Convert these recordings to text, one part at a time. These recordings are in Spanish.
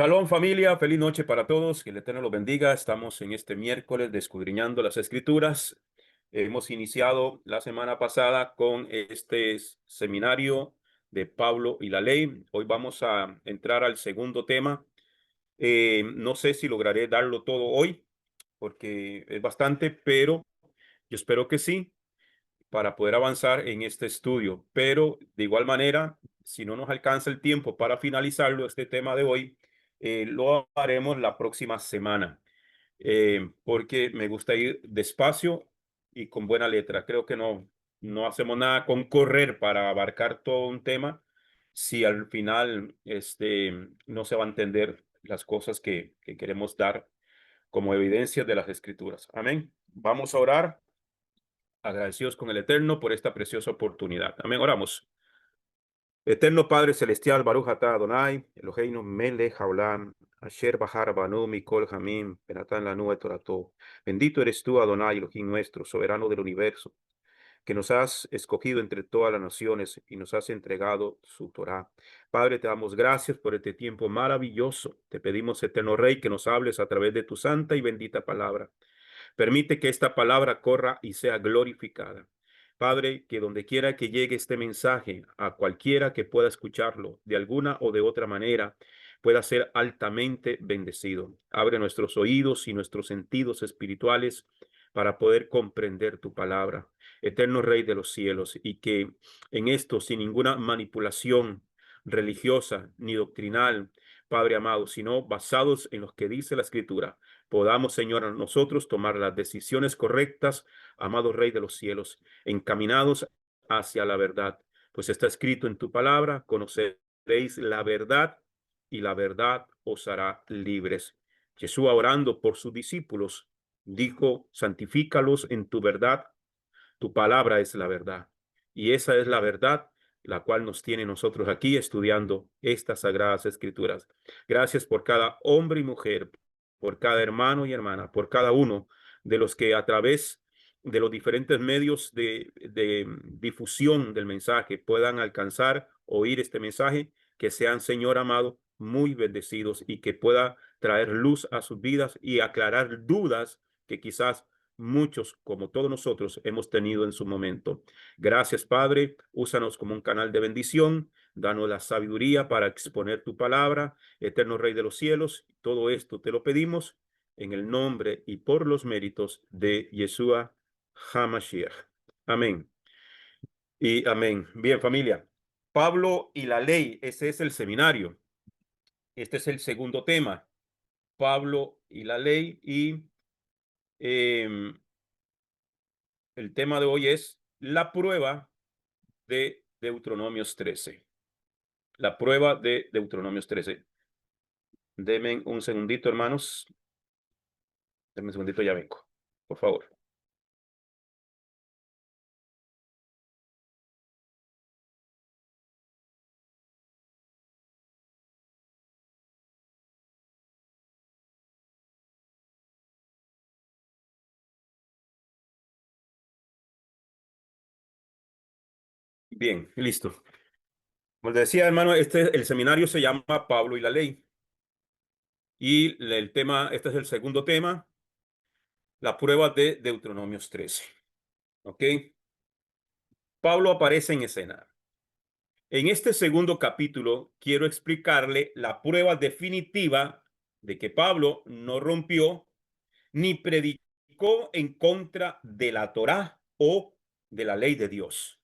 Shalom familia, feliz noche para todos, que el Eterno los bendiga. Estamos en este miércoles de escudriñando las Escrituras. Hemos iniciado la semana pasada con este seminario de Pablo y la ley. Hoy vamos a entrar al segundo tema. No sé si lograré darlo todo hoy, porque es bastante, pero yo espero que sí, para poder avanzar en este estudio. Pero de igual manera, si no nos alcanza el tiempo para finalizarlo, este tema de hoy, lo haremos la próxima semana, porque me gusta ir despacio y con buena letra. Creo que no hacemos nada con correr para abarcar todo un tema si al final no se va a entender las cosas que queremos dar como evidencias de las Escrituras. Amén. Vamos a orar, agradecidos con el Eterno por esta preciosa oportunidad. Amén. Oramos. Eterno Padre Celestial, Baruch atah Adonai, Eloheinu melech haolam, asher bahar banu mikol hamim, benatan lanu et torato. Bendito eres tú, Adonai, Elohim nuestro, soberano del universo, que nos has escogido entre todas las naciones y nos has entregado su Torá. Padre, te damos gracias por este tiempo maravilloso. Te pedimos, Eterno Rey, que nos hables a través de tu santa y bendita palabra. Permite que esta palabra corra y sea glorificada. Padre, que donde quiera que llegue este mensaje, a cualquiera que pueda escucharlo de alguna o de otra manera, pueda ser altamente bendecido. Abre nuestros oídos y nuestros sentidos espirituales para poder comprender tu palabra. Eterno Rey de los cielos, y que en esto, sin ninguna manipulación religiosa ni doctrinal, Padre amado, sino basados en lo que dice la Escritura, podamos, Señor, a nosotros tomar las decisiones correctas, amado Rey de los cielos, encaminados hacia la verdad. Pues está escrito en tu palabra: conoceréis la verdad y la verdad os hará libres. Jesús, orando por sus discípulos, dijo: santifícalos en tu verdad, tu palabra es la verdad. Y esa es la verdad la cual nos tiene nosotros aquí estudiando estas sagradas escrituras. Gracias por cada hombre y mujer, por cada hermano y hermana, por cada uno de los que a través de los diferentes medios de difusión del mensaje puedan alcanzar, oír este mensaje, que sean, Señor amado, muy bendecidos y que pueda traer luz a sus vidas y aclarar dudas que quizás muchos, como todos nosotros, hemos tenido en su momento. Gracias, Padre. Úsanos como un canal de bendición. Danos la sabiduría para exponer tu palabra. Eterno Rey de los cielos, todo esto te lo pedimos en el nombre y por los méritos de Yeshua HaMashiach. Amén. Y amén. Bien, familia. Pablo y la ley, ese es el seminario. Este es el segundo tema. Pablo y la ley. Y eh, el tema de hoy es la prueba de Deuteronomios 13. La prueba de Deuteronomios 13. Denme un segundito, hermanos. Denme un segundito, ya vengo. Por favor. Bien, listo. Como les decía, hermano, el seminario se llama Pablo y la ley. Y el tema, este es el segundo tema, la prueba de Deuteronomios 13. ¿Ok? Pablo aparece en escena. En este segundo capítulo quiero explicarle la prueba definitiva de que Pablo no rompió ni predicó en contra de la Torá o de la ley de Dios,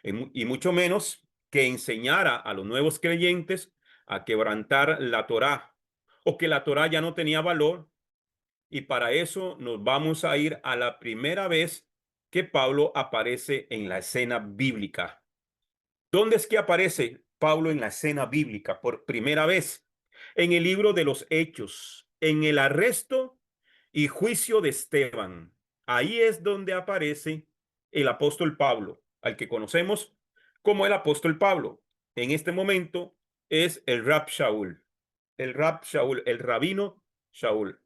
y mucho menos que enseñara a los nuevos creyentes a quebrantar la Torá o que la Torá ya no tenía valor. Y para eso nos vamos a ir a la primera vez que Pablo aparece en la escena bíblica. ¿Dónde es que aparece Pablo en la escena bíblica por primera vez? En el libro de los Hechos, en el arresto y juicio de Esteban. Ahí es donde aparece el apóstol Pablo, al que conocemos como el apóstol Pablo. En este momento es el Rab Shaul, el rabino Shaul.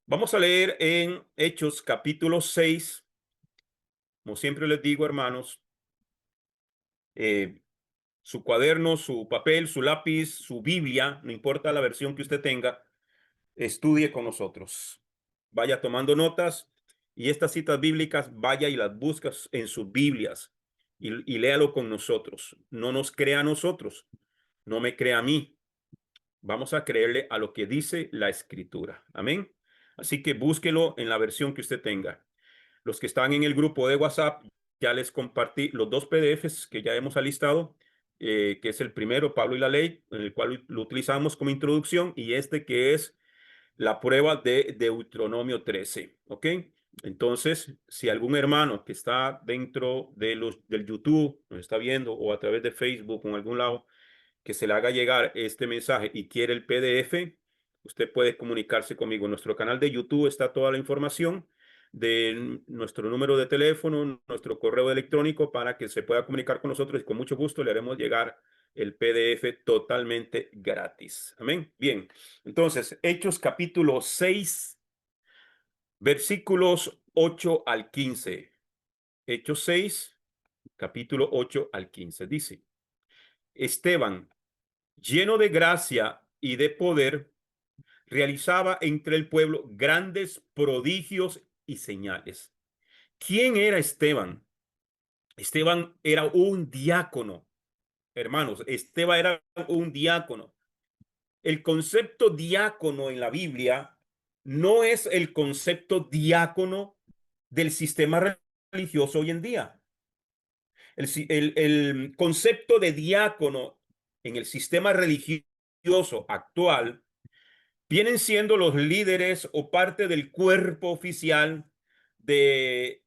Vamos a leer en Hechos capítulo 6. Como siempre les digo, hermanos, su cuaderno, su papel, su lápiz, su Biblia, no importa la versión que usted tenga, estudie con nosotros. Vaya tomando notas y estas citas bíblicas, vaya y las buscas en sus Biblias y léalo con nosotros. No nos crea a nosotros, no me crea a mí. Vamos a creerle a lo que dice la Escritura. Amén. Así que búsquelo en la versión que usted tenga. Los que están en el grupo de WhatsApp, ya les compartí los dos PDFs que ya hemos alistado, que es el primero, Pablo y la ley, en el cual lo utilizamos como introducción, y este que es la prueba de Deuteronomio 13. ¿Ok? Entonces, si algún hermano que está dentro de del YouTube, nos está viendo, o a través de Facebook o en algún lado, que se le haga llegar este mensaje y quiere el PDF, usted puede comunicarse conmigo. En nuestro canal de YouTube está toda la información de nuestro número de teléfono, nuestro correo electrónico, para que se pueda comunicar con nosotros y con mucho gusto le haremos llegar el PDF totalmente gratis. Amén. Bien, entonces, Hechos capítulo 6, versículos 8 al 15. Hechos 6, capítulo 8 al 15. Dice: Esteban, lleno de gracia y de poder, realizaba entre el pueblo grandes prodigios y señales. ¿Quién era Esteban? Esteban era un diácono, hermanos. Esteban era un diácono. El concepto diácono en la Biblia no es el concepto diácono del sistema religioso hoy en día. El concepto de diácono en el sistema religioso actual vienen siendo los líderes o parte del cuerpo oficial de,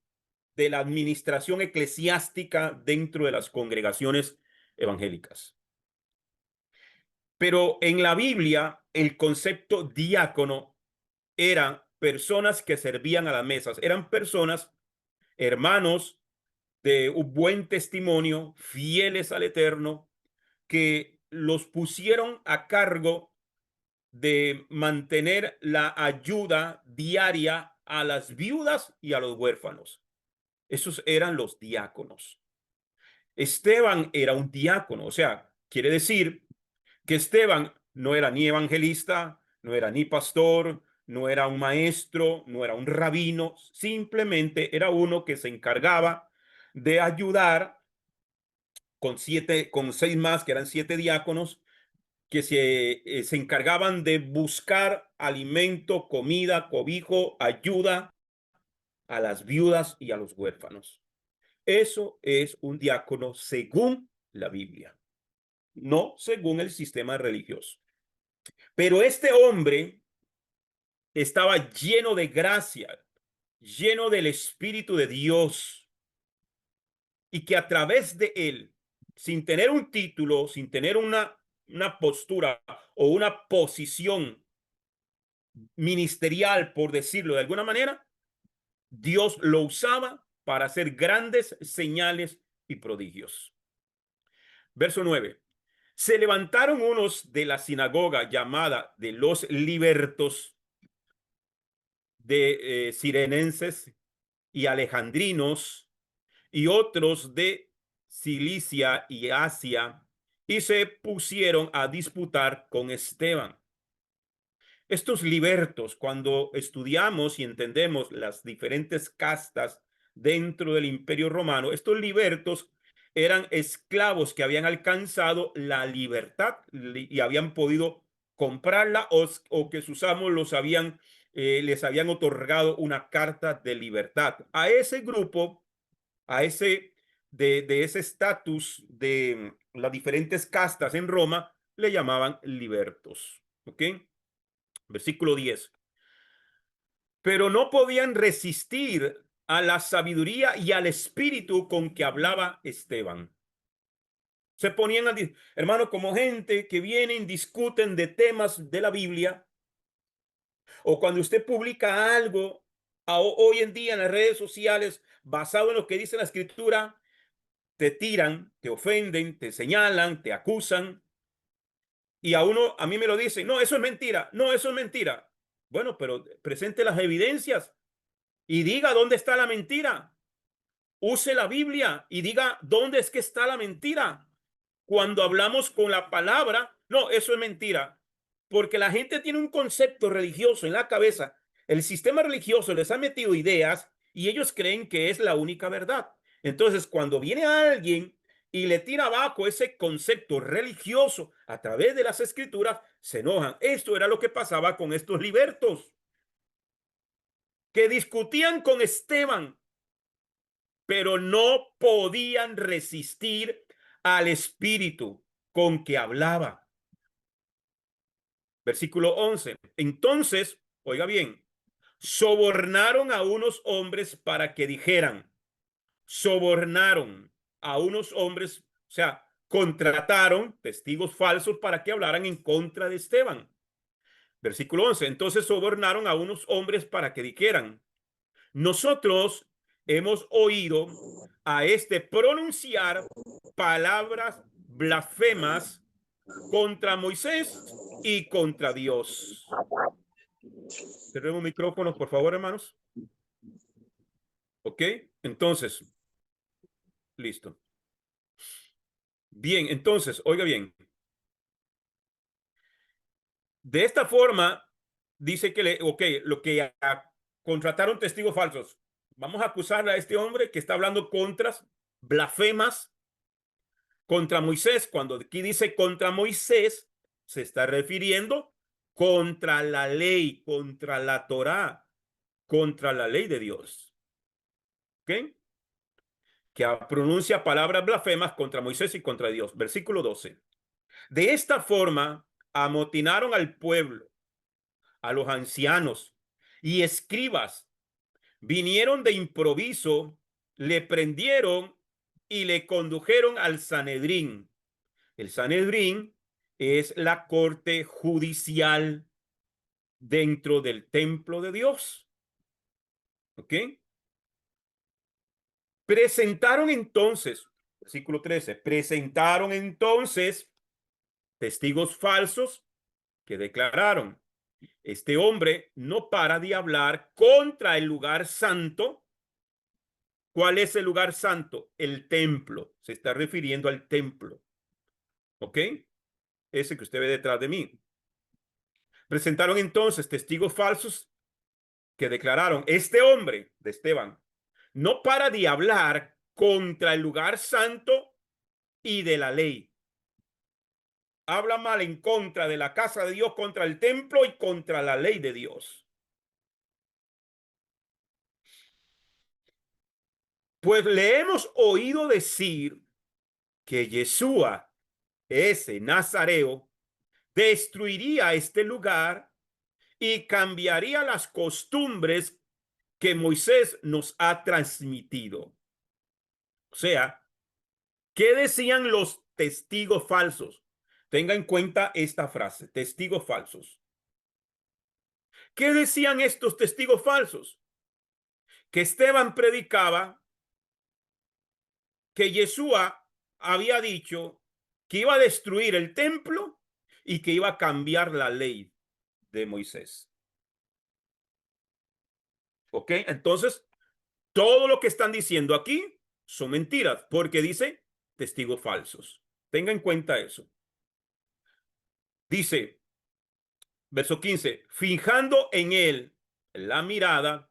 de la administración eclesiástica dentro de las congregaciones evangélicas. Pero en la Biblia, el concepto diácono eran personas que servían a las mesas, eran personas, hermanos de un buen testimonio, fieles al Eterno, que los pusieron a cargo de mantener la ayuda diaria a las viudas y a los huérfanos. Esos eran los diáconos. Esteban era un diácono, o sea, quiere decir que Esteban no era ni evangelista, no era ni pastor, no era un maestro, no era un rabino, simplemente era uno que se encargaba de ayudar con seis más, que eran 7 diáconos, que se encargaban de buscar alimento, comida, cobijo, ayuda a las viudas y a los huérfanos. Eso es un diácono según la Biblia, no según el sistema religioso. Pero este hombre estaba lleno de gracia, lleno del Espíritu de Dios, y que a través de él, sin tener un título, sin tener una postura o una posición ministerial, por decirlo de alguna manera, Dios lo usaba para hacer grandes señales y prodigios. Verso 9. Se levantaron unos de la sinagoga llamada de los libertos, de sirenenses y alejandrinos, y otros de Cilicia y Asia, y se pusieron a disputar con Esteban. Estos libertos, cuando estudiamos y entendemos las diferentes castas dentro del Imperio Romano, estos libertos eran esclavos que habían alcanzado la libertad y habían podido comprarla, o que sus amos les habían otorgado una carta de libertad. A ese grupo, a ese de ese estatus de las diferentes castas en Roma, le llamaban libertos. ¿Ok? Versículo 10. Pero no podían resistir a la sabiduría y al espíritu con que hablaba Esteban. Se ponían a, hermano, como gente que vienen, discuten de temas de la Biblia, o cuando usted publica algo hoy en día en las redes sociales basado en lo que dice la Escritura, te tiran, te ofenden, te señalan, te acusan, y a mí me lo dicen: no, eso es mentira, no, eso es mentira. Bueno, pero presente las evidencias y diga dónde está la mentira. Use la Biblia y diga dónde es que está la mentira. cuando hablamos con la palabra, no, eso es mentira, porque la gente tiene un concepto religioso en la cabeza. El sistema religioso les ha metido ideas y ellos creen que es la única verdad. Entonces, cuando viene alguien y le tira abajo ese concepto religioso a través de las escrituras, se enojan. Esto era lo que pasaba con estos libertos, que discutían con Esteban, pero no podían resistir al espíritu con que hablaba. Versículo 11. Entonces, oiga bien, sobornaron a unos hombres para que dijeran, sobornaron a unos hombres, o sea, contrataron testigos falsos para que hablaran en contra de Esteban. Versículo 11. Entonces sobornaron a unos hombres para que dijeran, nosotros hemos oído a este pronunciar palabras blasfemas contra Moisés y contra Dios. Tenemos micrófonos, por favor, hermanos. Ok, entonces, listo. Bien, entonces, oiga bien. De esta forma, dice que lo que contrataron testigos falsos. Vamos a acusarle a este hombre que está hablando contra blasfemas contra Moisés. Cuando aquí dice contra Moisés, se está refiriendo contra la ley, contra la Torá, contra la ley de Dios. ¿Ok? Que pronuncia palabras blasfemas contra Moisés y contra Dios. Versículo 12. De esta forma, amotinaron al pueblo, a los ancianos y escribas. Vinieron de improviso, le prendieron y le condujeron al Sanedrín. El Sanedrín es la corte judicial dentro del templo de Dios. ¿Ok? Presentaron entonces, versículo 13, presentaron entonces testigos falsos que declararon, este hombre no para de hablar contra el lugar santo. ¿Cuál es el lugar santo? El templo. Se está refiriendo al templo. ¿Ok? Ese que usted ve detrás de mí. Presentaron entonces testigos falsos que declararon, este hombre de Esteban no para de hablar contra el lugar santo y de la ley. Habla mal en contra de la casa de Dios, contra el templo y contra la ley de Dios. Pues le hemos oído decir que Yeshua, ese nazareo, destruiría este lugar y cambiaría las costumbres que Moisés nos ha transmitido. O sea, ¿qué decían los testigos falsos? Tenga en cuenta esta frase, testigos falsos. ¿Qué decían estos testigos falsos? Que Esteban predicaba que Yeshua había dicho que iba a destruir el templo y que iba a cambiar la ley de Moisés. ¿Ok? Entonces, todo lo que están diciendo aquí son mentiras, porque dice testigos falsos. Tenga en cuenta eso. Dice, verso 15, fijando en él la mirada,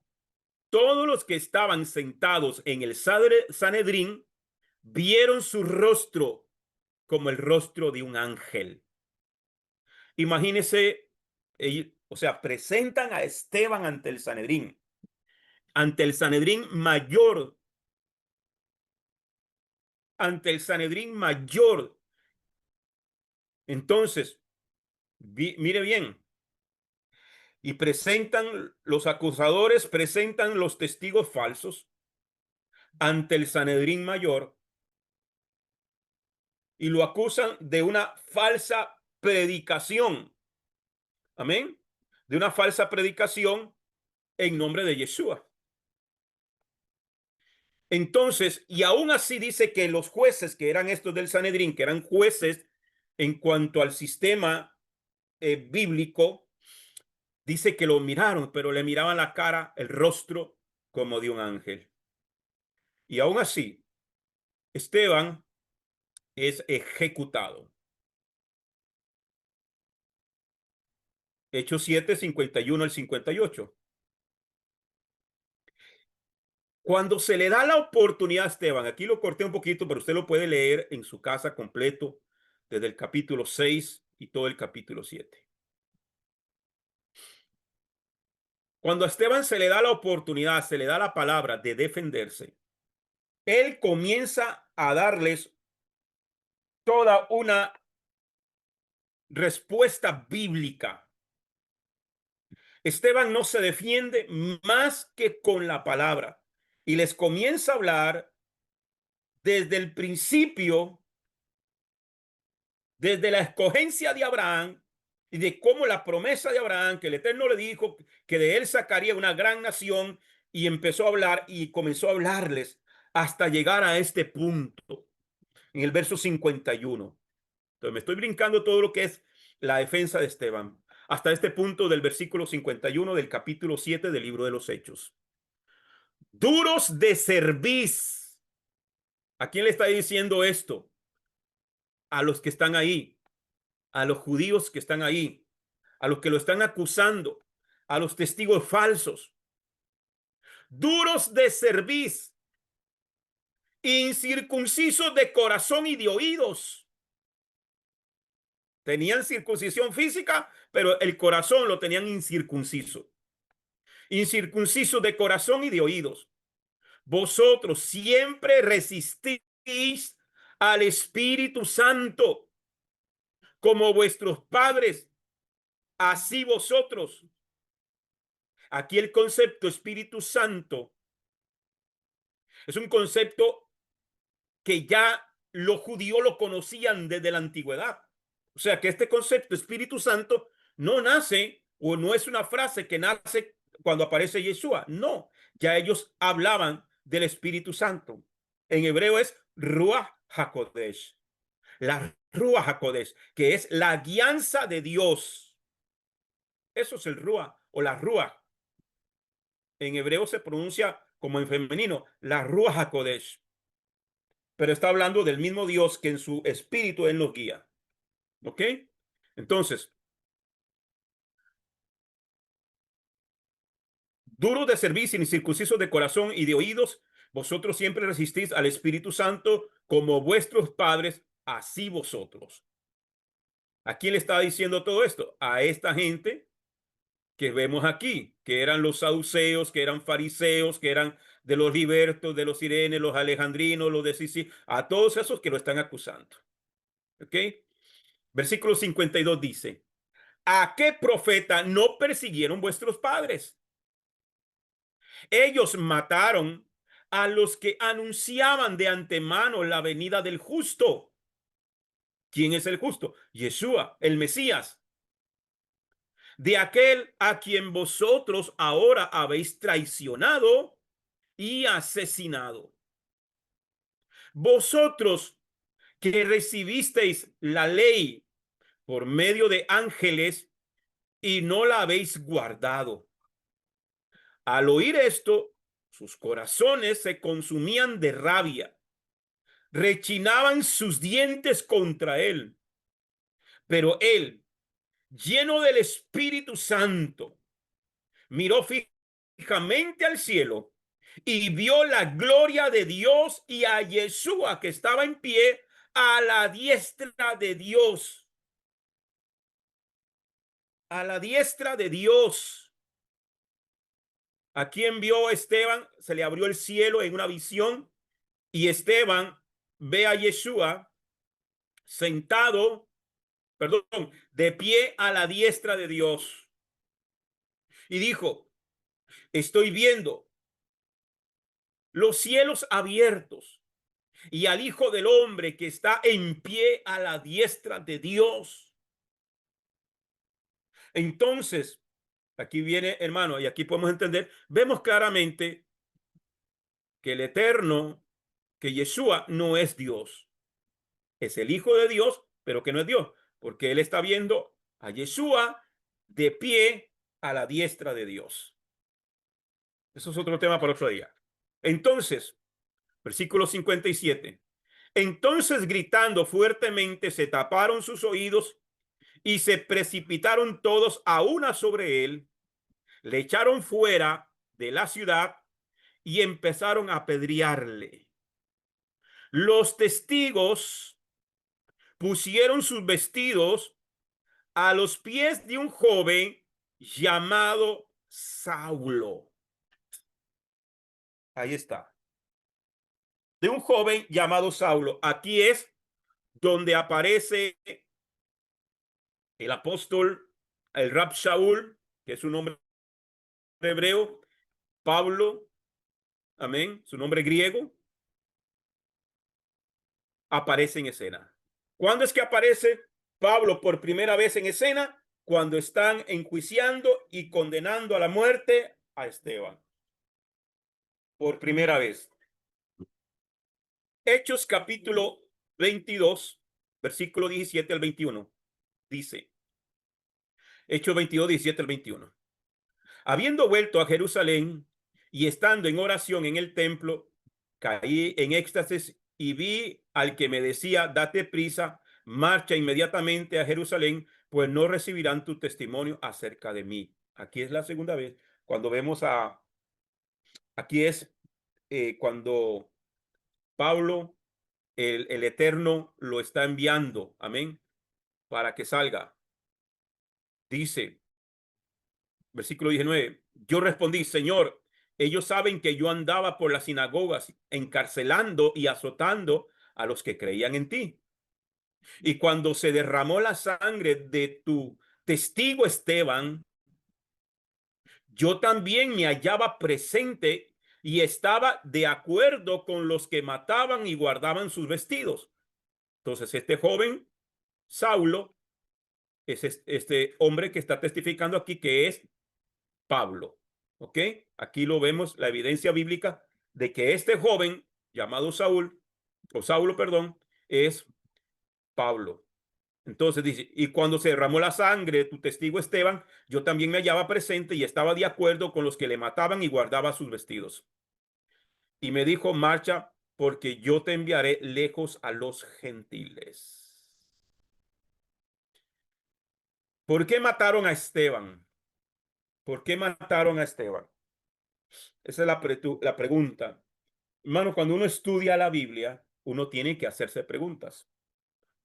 todos los que estaban sentados en el Sanedrín vieron su rostro como el rostro de un ángel. Imagínese, o sea, presentan a Esteban ante el Sanedrín mayor, ante el Sanedrín mayor. Entonces, mire bien, y presentan los acusadores, presentan los testigos falsos ante el Sanedrín mayor y lo acusan de una falsa predicación. Amén. De una falsa predicación en nombre de Yeshua. Entonces, y aún así dice que los jueces que eran estos del Sanedrín, que eran jueces en cuanto al sistema bíblico, dice que lo miraron, pero le miraban la cara, el rostro como de un ángel. Y aún así, Esteban es ejecutado. Hechos 7, 51 al 58. Cuando se le da la oportunidad a Esteban, aquí lo corté un poquito, pero usted lo puede leer en su casa completo, desde el capítulo 6 y todo el capítulo 7. Cuando a Esteban se le da la oportunidad, se le da la palabra de defenderse, él comienza a darles toda una respuesta bíblica. Esteban no se defiende más que con la palabra y les comienza a hablar desde el principio, desde la escogencia de Abraham y de cómo la promesa de Abraham, que el Eterno le dijo que de él sacaría una gran nación, y empezó a hablar y comenzó a hablarles hasta llegar a este punto en el verso 51. Entonces me estoy brincando todo lo que es la defensa de Esteban hasta este punto del versículo 51 del capítulo 7 del libro de los Hechos. Duros de cerviz. ¿A quién le está diciendo esto? A los que están ahí, a los judíos que están ahí, a los que lo están acusando, a los testigos falsos. Duros de cerviz, incircuncisos de corazón y de oídos. Tenían circuncisión física, pero el corazón lo tenían incircunciso. Incircuncisos de corazón y de oídos. Vosotros siempre resistís al Espíritu Santo, como vuestros padres, así vosotros. Aquí el concepto Espíritu Santo es un concepto que ya los judíos lo conocían desde la antigüedad. O sea que este concepto Espíritu Santo no nace, o no es una frase que nace cuando aparece Yeshua. No, ya ellos hablaban del Espíritu Santo. En hebreo es Ruach HaKodesh. La Ruach HaKodesh, que es la guianza de Dios. Eso es el Ruach o la Ruach. En hebreo se pronuncia como en femenino, la Ruach HaKodesh. Pero está hablando del mismo Dios que en su espíritu él nos guía. ¿Ok? Entonces, duros de servicio, incircuncisos de corazón y de oídos, vosotros siempre resistís al Espíritu Santo como vuestros padres, así vosotros. ¿A quién le está diciendo todo esto? A esta gente que vemos aquí, que eran los saduceos, que eran fariseos, que eran de los libertos, de los sirenes, los alejandrinos, los de Sisi, a todos esos que lo están acusando. ¿Ok? Versículo 52 dice: ¿a qué profeta no persiguieron vuestros padres? Ellos mataron a los que anunciaban de antemano la venida del justo. ¿Quién es el justo? Yeshua, el Mesías. De aquel a quien vosotros ahora habéis traicionado y asesinado. Vosotros que recibisteis la ley por medio de ángeles y no la habéis guardado. Al oír esto, sus corazones se consumían de rabia, rechinaban sus dientes contra él. Pero él, lleno del Espíritu Santo, miró fijamente al cielo y vio la gloria de Dios y a Yeshua, que estaba en pie a la diestra de Dios. A la diestra de Dios. ¿A quién vio Esteban? Se le abrió el cielo en una visión y Esteban ve a Yeshua sentado, perdón, de pie a la diestra de Dios. Y dijo: estoy viendo los cielos abiertos y al Hijo del Hombre que está en pie a la diestra de Dios. Entonces, aquí viene, hermano, y aquí podemos entender, vemos claramente que el Eterno, que Yeshua no es Dios. Es el Hijo de Dios, pero que no es Dios, porque él está viendo a Yeshua de pie a la diestra de Dios. Eso es otro tema para otro día. Entonces, versículo 57. Entonces, gritando fuertemente, se taparon sus oídos y se precipitaron todos a una sobre él, le echaron fuera de la ciudad y empezaron a apedrearle. Los testigos pusieron sus vestidos a los pies de un joven llamado Saulo. Ahí está. De un joven llamado Saulo. Aquí es donde aparece el apóstol, el Rab Shaul, que es su nombre hebreo, Pablo, amén, su nombre griego, aparece en escena. ¿Cuándo es que aparece Pablo por primera vez en escena? Cuando están enjuiciando y condenando a la muerte a Esteban. Por primera vez. Hechos capítulo 22, versículo 17 al 21. Dice, Hechos 22, 17 al 21. Habiendo vuelto a Jerusalén y estando en oración en el templo, caí en éxtasis y vi al que me decía, date prisa, marcha inmediatamente a Jerusalén, pues no recibirán tu testimonio acerca de mí. Aquí es la segunda vez. Cuando vemos aquí es cuando Pablo, el Eterno, lo está enviando, amén, para que salga. Dice, versículo 19, yo respondí, Señor, ellos saben que yo andaba por las sinagogas encarcelando y azotando a los que creían en ti. Y cuando se derramó la sangre de tu testigo Esteban, yo también me hallaba presente y estaba de acuerdo con los que mataban y guardaban sus vestidos. Entonces, este joven, Saulo, es este hombre que está testificando aquí que es Pablo. ¿Ok? Aquí lo vemos, la evidencia bíblica de que este joven llamado Saúl, o Saulo, perdón, es Pablo. Entonces dice, y cuando se derramó la sangre de tu testigo Esteban, yo también me hallaba presente y estaba de acuerdo con los que le mataban y guardaba sus vestidos. Y me dijo, marcha, porque yo te enviaré lejos a los gentiles. ¿Por qué mataron a Esteban? ¿Por qué mataron a Esteban? Esa es la pregunta. Hermano, cuando uno estudia la Biblia, uno tiene que hacerse preguntas.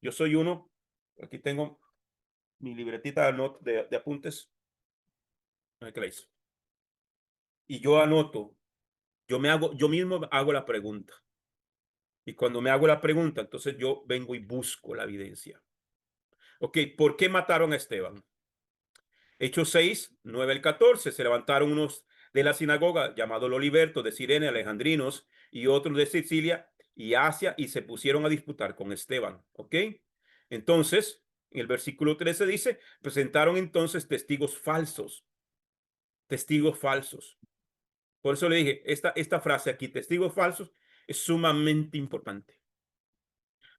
Yo soy uno, aquí tengo mi libretita de apuntes. ¿Qué le hice? Y yo anoto, yo mismo hago la pregunta. Y cuando me hago la pregunta, entonces yo vengo y busco la evidencia. Ok, ¿por qué mataron a Esteban? Hechos 6, 9 al 14, se levantaron unos de la sinagoga, llamados los libertos de Cirene, alejandrinos, y otros de Sicilia y Asia, y se pusieron a disputar con Esteban. ¿Ok? Entonces, en el versículo 13 dice, presentaron entonces testigos falsos. Testigos falsos. Por eso le dije, esta frase aquí, testigos falsos, es sumamente importante.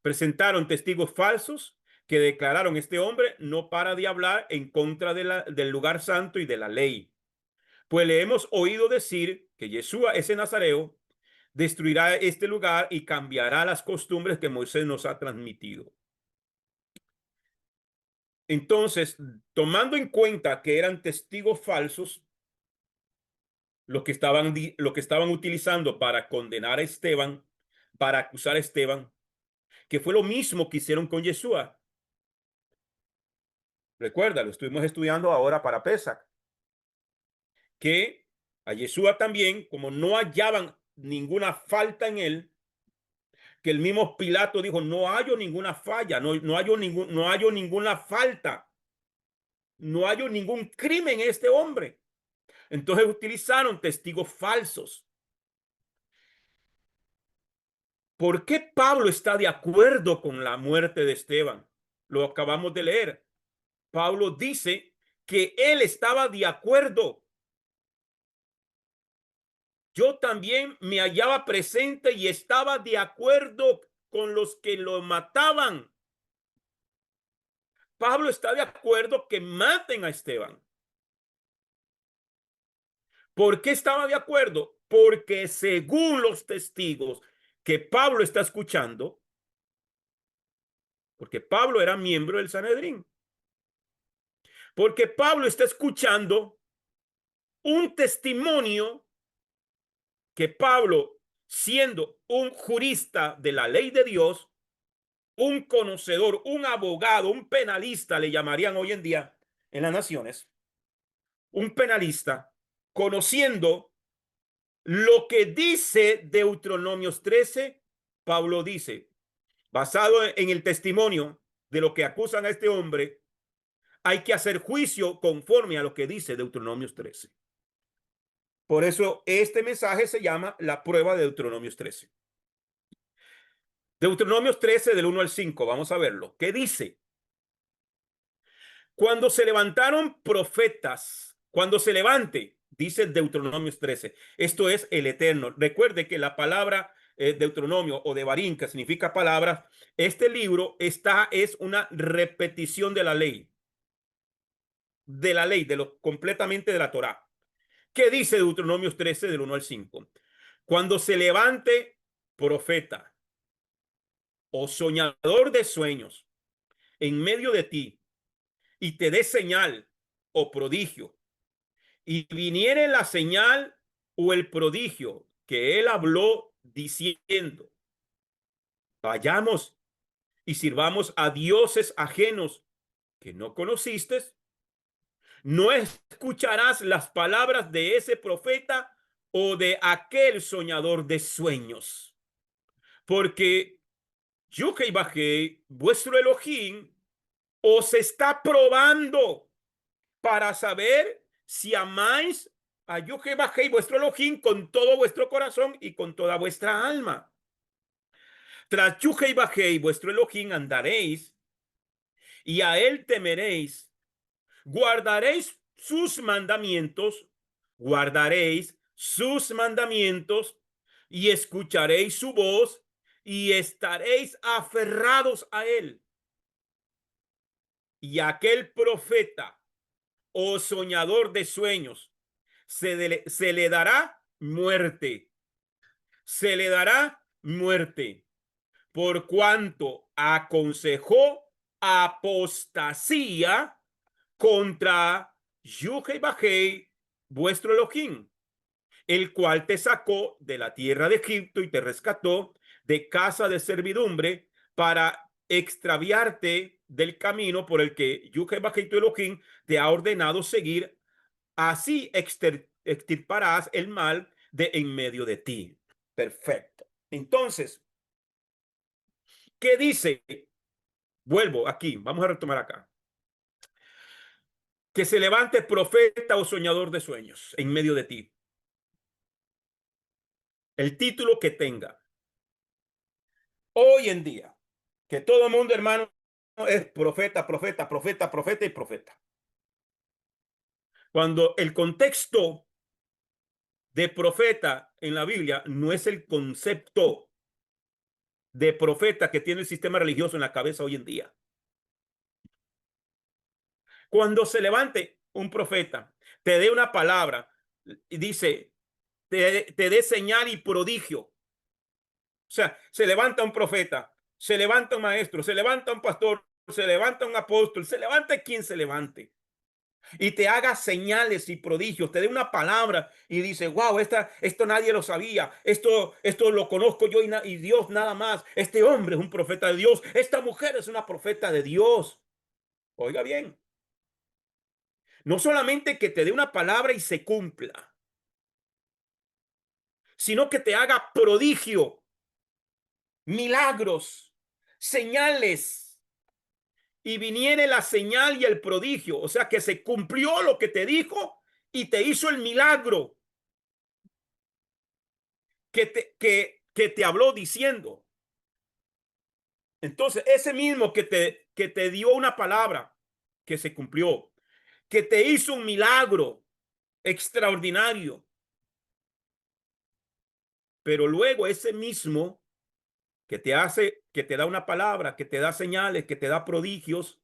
Presentaron testigos falsos que declararon este hombre no para de hablar en contra del lugar santo y de la ley. Pues le hemos oído decir que Yeshua, ese nazareo, destruirá este lugar y cambiará las costumbres que Moisés nos ha transmitido. Entonces, tomando en cuenta que eran testigos falsos, lo que estaban utilizando para condenar a Esteban, para acusar a Esteban, que fue lo mismo que hicieron con Yeshua. Recuerda, lo estuvimos estudiando ahora para Pesach, que a Yeshua también, como no hallaban ninguna falta en él, que el mismo Pilato dijo, no hallo ninguna falla, no hallo ninguna falta, no hallo ningún crimen en este hombre. Entonces utilizaron testigos falsos. ¿Por qué Pablo está de acuerdo con la muerte de Esteban? Lo acabamos de leer. Pablo dice que él estaba de acuerdo. Yo también me hallaba presente y estaba de acuerdo con los que lo mataban. Pablo está de acuerdo que maten a Esteban. ¿Por qué estaba de acuerdo? Porque según los testigos que Pablo está escuchando, porque Pablo era miembro del Sanedrín. Porque Pablo está escuchando un testimonio que Pablo, siendo un jurista de la ley de Dios, un conocedor, un abogado, un penalista, le llamarían hoy en día en las naciones, un penalista, conociendo lo que dice Deuteronomios 13, Pablo dice, basado en el testimonio de lo que acusan a este hombre, hay que hacer juicio conforme a lo que dice Deuteronomios 13. Por eso este mensaje se llama la prueba de Deuteronomios 13. Deuteronomios 13 del 1 al 5, vamos a verlo. ¿Qué dice? Cuando se levantaron profetas, cuando se levante, dice Deuteronomios 13, esto es el Eterno. Recuerde que la palabra Deuteronomio o Devarim, que significa palabras, este libro es una repetición de lo completamente de la Torá. ¿Qué dice Deuteronomios 13 del 1 al 5? Cuando se levante profeta o soñador de sueños en medio de ti y te dé señal o prodigio, y viniere la señal o el prodigio que él habló diciendo, vayamos y sirvamos a dioses ajenos que no conociste, no escucharás las palabras de ese profeta o de aquel soñador de sueños, porque yo que bajé vuestro Elohim os está probando para saber si amáis a Jehová vuestro Elohim con todo vuestro corazón y con toda vuestra alma. Tras Jehová vuestro Elohim andaréis y a él temeréis, guardaréis sus mandamientos y escucharéis su voz y estaréis aferrados a él. Y aquel profeta o soñador de sueños se le dará muerte, se le dará muerte, por cuanto aconsejó apostasía contra Yuhei vuestro Elohim, el cual te sacó de la tierra de Egipto y te rescató de casa de servidumbre para extraviarte del camino por el que Yuhei tu Elohim te ha ordenado seguir. Así extirparás el mal de en medio de ti. Perfecto. Entonces, ¿qué dice? Vuelvo aquí, vamos a retomar acá. Que se levante profeta o soñador de sueños en medio de ti. El título que tenga. Hoy en día, que todo el mundo, hermano, es profeta, profeta, profeta, profeta y profeta. Cuando el contexto de profeta en la Biblia no es el concepto de profeta que tiene el sistema religioso en la cabeza hoy en día. Cuando se levante un profeta, te dé una palabra y dice, te dé señal y prodigio. O sea, se levanta un profeta, se levanta un maestro, se levanta un pastor, se levanta un apóstol, se levanta quien se levante y te haga señales y prodigios, te dé una palabra y dice, wow, esto nadie lo sabía, esto lo conozco yo y Dios nada más, este hombre es un profeta de Dios, esta mujer es una profeta de Dios. Oiga bien, no solamente que te dé una palabra y se cumpla, sino que te haga prodigio, milagros, señales, y viniere la señal y el prodigio, o sea que se cumplió lo que te dijo y te hizo el milagro que te habló diciendo. Entonces, ese mismo que te dio una palabra que se cumplió, que te hizo un milagro extraordinario, pero luego ese mismo que te da una palabra, que te da señales, que te da prodigios,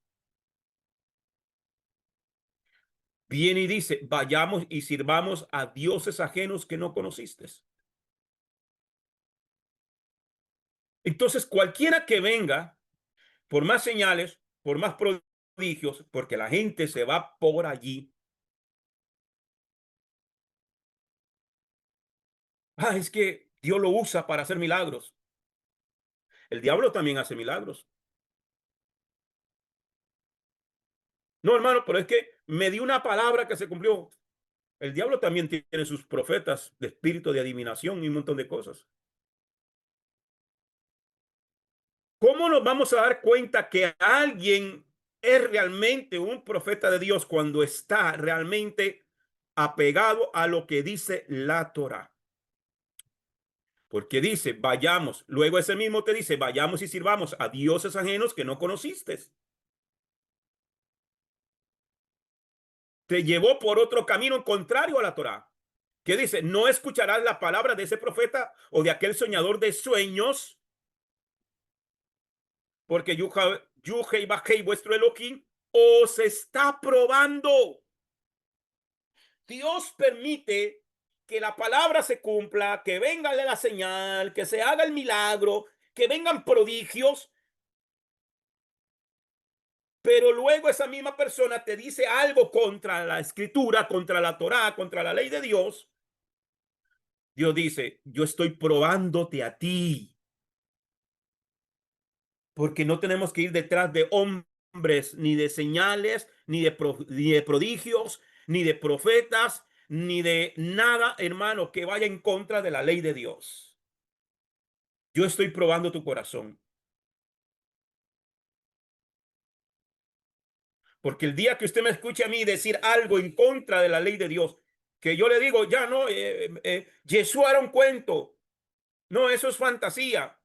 viene y dice, vayamos y sirvamos a dioses ajenos que no conociste. Entonces, cualquiera que venga por más señales, por más prodigios, porque la gente se va por allí. Ah, es que Dios lo usa para hacer milagros. El diablo también hace milagros. No, hermano, pero es que me dio una palabra que se cumplió. El diablo también tiene sus profetas de espíritu de adivinación y un montón de cosas. ¿Cómo nos vamos a dar cuenta que alguien es realmente un profeta de Dios cuando está realmente apegado a lo que dice la Torá? Porque dice, vayamos. Luego ese mismo te dice, vayamos y sirvamos a dioses ajenos que no conociste. Te llevó por otro camino contrario a la Torá. Que dice, no escucharás la palabra de ese profeta o de aquel soñador de sueños, porque Yuhei Bajei, vuestro Elohim, os está probando. Dios permite que la palabra se cumpla, que venga la señal, que se haga el milagro, que vengan prodigios, pero luego esa misma persona te dice algo contra la escritura, contra la Torá, contra la ley de Dios. Dios dice, yo estoy probándote a ti, porque no tenemos que ir detrás de hombres, ni de señales, ni de prodigios, ni de profetas, ni de nada, hermano, que vaya en contra de la ley de Dios. Yo estoy probando tu corazón. Porque el día que usted me escuche a mí decir algo en contra de la ley de Dios, que yo le digo, ya no, Jesús era un cuento. No, eso es fantasía.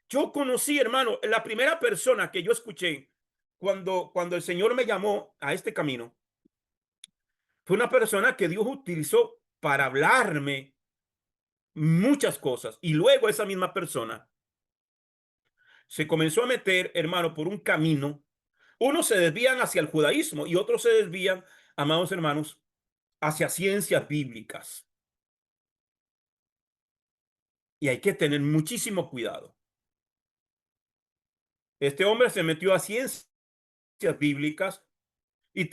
Yo conocí, hermano, la primera persona que yo escuché cuando el Señor me llamó a este camino, fue una persona que Dios utilizó para hablarme muchas cosas. Y luego esa misma persona se comenzó a meter, hermano, por un camino. Unos se desvían hacia el judaísmo y otros se desvían, amados hermanos, hacia ciencias bíblicas. Y hay que tener muchísimo cuidado. Este hombre se metió a ciencias bíblicas y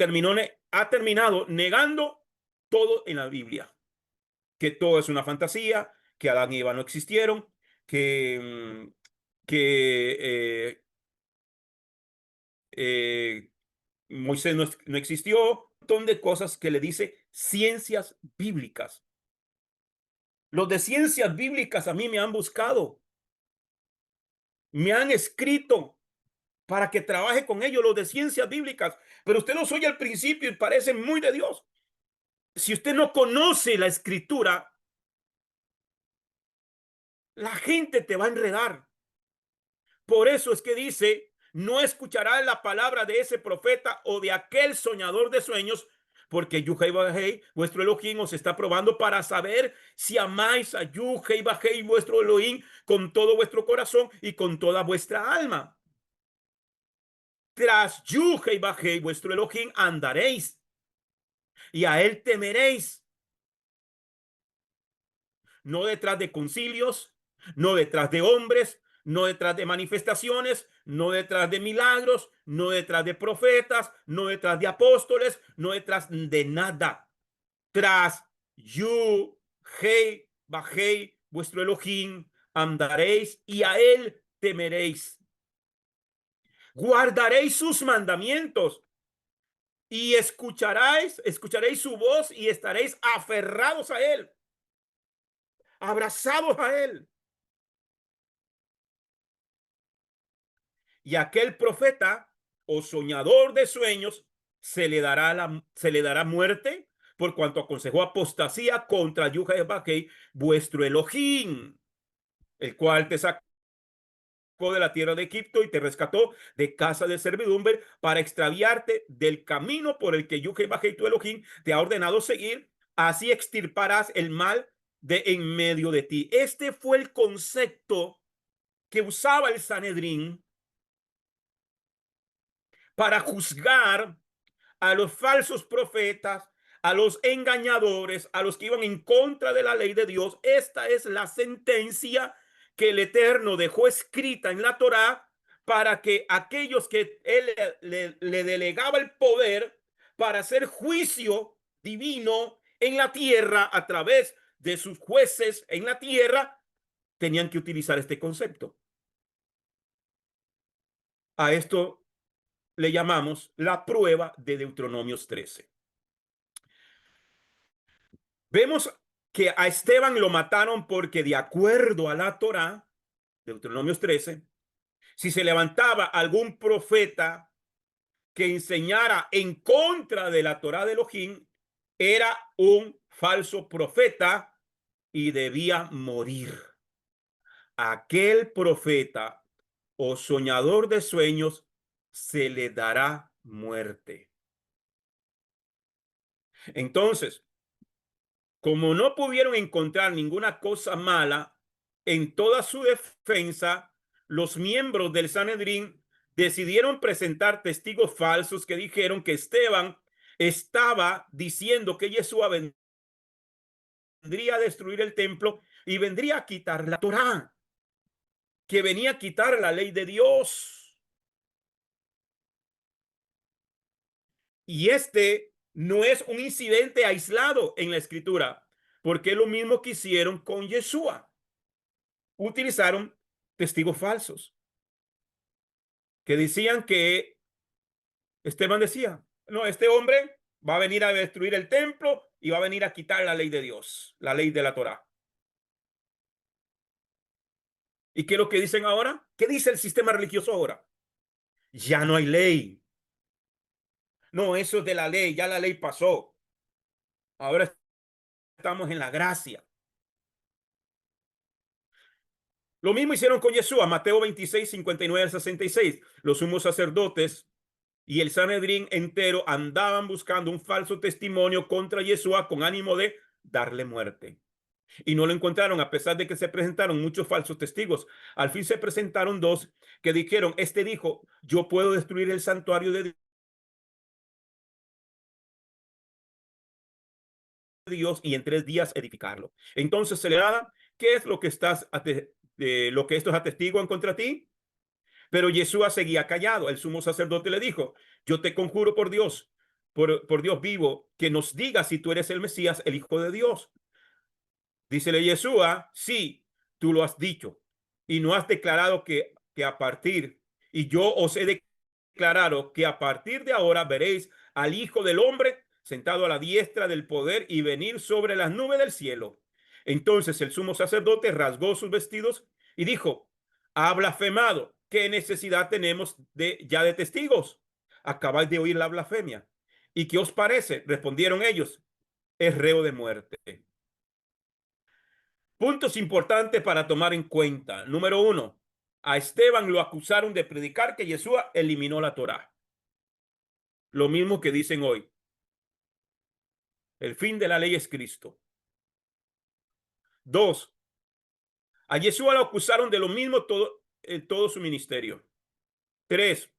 ha terminado negando todo en la Biblia. Que todo es una fantasía, que Adán y Eva no existieron, que, que Moisés no existió, un montón de cosas que le dice ciencias bíblicas. Los de ciencias bíblicas a mí me han buscado, me han escrito para que trabaje con ellos, los de ciencias bíblicas, pero usted los oye al principio y parecen muy de Dios. Si usted no conoce la escritura, la gente te va a enredar. Por eso es que dice, no escucharás la palabra de ese profeta o de aquel soñador de sueños, porque Yuhei Bajei, vuestro Elohim, os está probando para saber si amáis a Yuhei Bajei, vuestro Elohim, con todo vuestro corazón y con toda vuestra alma. Tras Yuhei Bajei, vuestro Elohim, andaréis y a él temeréis, no detrás de concilios, no detrás de hombres, no detrás de manifestaciones, no detrás de milagros, no detrás de profetas, no detrás de apóstoles, no detrás de nada. Tras Yu, Hei, Bajei, vuestro Elohim, andaréis y a él temeréis. Guardaréis sus mandamientos y escucharéis su voz y estaréis aferrados a él, abrazados a él. Y aquel profeta o soñador de sueños se le dará muerte por cuanto aconsejó apostasía contra Yuhai Bakei, vuestro Elohim, el cual te sacó de la tierra de Egipto y te rescató de casa de servidumbre para extraviarte del camino por el que Yuhai Bakei, tu Elohim, te ha ordenado seguir. Así extirparás el mal de en medio de ti. Este fue el concepto que usaba el Sanedrín para juzgar a los falsos profetas, a los engañadores, a los que iban en contra de la ley de Dios. Esta es la sentencia que el Eterno dejó escrita en la Torá para que aquellos que él le delegaba el poder para hacer juicio divino en la tierra a través de sus jueces en la tierra, tenían que utilizar este concepto. A esto le llamamos la prueba de Deuteronomios 13. Vemos que a Esteban lo mataron porque, de acuerdo a la Torá, Deuteronomios 13, si se levantaba algún profeta que enseñara en contra de la Torá de Elohim, era un falso profeta y debía morir. Aquel profeta o soñador de sueños se le dará muerte. Entonces, como no pudieron encontrar ninguna cosa mala en toda su defensa, los miembros del Sanedrín decidieron presentar testigos falsos que dijeron que Esteban estaba diciendo que Yeshua vendría a destruir el templo y vendría a quitar la Torá, que venía a quitar la ley de Dios. Y este no es un incidente aislado en la escritura, porque es lo mismo que hicieron con Yeshua. Utilizaron testigos falsos que decían que Esteban decía, no, este hombre va a venir a destruir el templo y va a venir a quitar la ley de Dios, la ley de la Torá. ¿Y qué es lo que dicen ahora? ¿Qué dice el sistema religioso ahora? Ya no hay ley. No, eso es de la ley, ya la ley pasó. Ahora estamos en la gracia. Lo mismo hicieron con Yeshua, Mateo 26, 59 al 66. Los sumos sacerdotes y el Sanedrín entero andaban buscando un falso testimonio contra Yeshua con ánimo de darle muerte. Y no lo encontraron, a pesar de que se presentaron muchos falsos testigos. Al fin se presentaron dos que dijeron, este dijo, yo puedo destruir el santuario de Dios y en 3 días edificarlo. Entonces se le da, ¿qué es lo que lo que estos atestiguan contra ti? Pero Yeshua seguía callado. El sumo sacerdote le dijo, yo te conjuro por Dios, por Dios vivo, que nos digas si tú eres el Mesías, el Hijo de Dios. Dícele Yeshua, sí, tú lo has dicho y no has declarado que a partir, y yo os he declarado que a partir de ahora veréis al Hijo del Hombre sentado a la diestra del poder y venir sobre las nubes del cielo. Entonces el sumo sacerdote rasgó sus vestidos y dijo, ha blasfemado. ¿Qué necesidad tenemos ya de testigos? Acabáis de oír la blasfemia. ¿Y qué os parece? Respondieron ellos, es reo de muerte. Puntos importantes para tomar en cuenta. Número 1. A Esteban lo acusaron de predicar que Yeshua eliminó la Torá. Lo mismo que dicen hoy. El fin de la ley es Cristo. 2. A Yeshua lo acusaron de lo mismo en todo su ministerio. 3.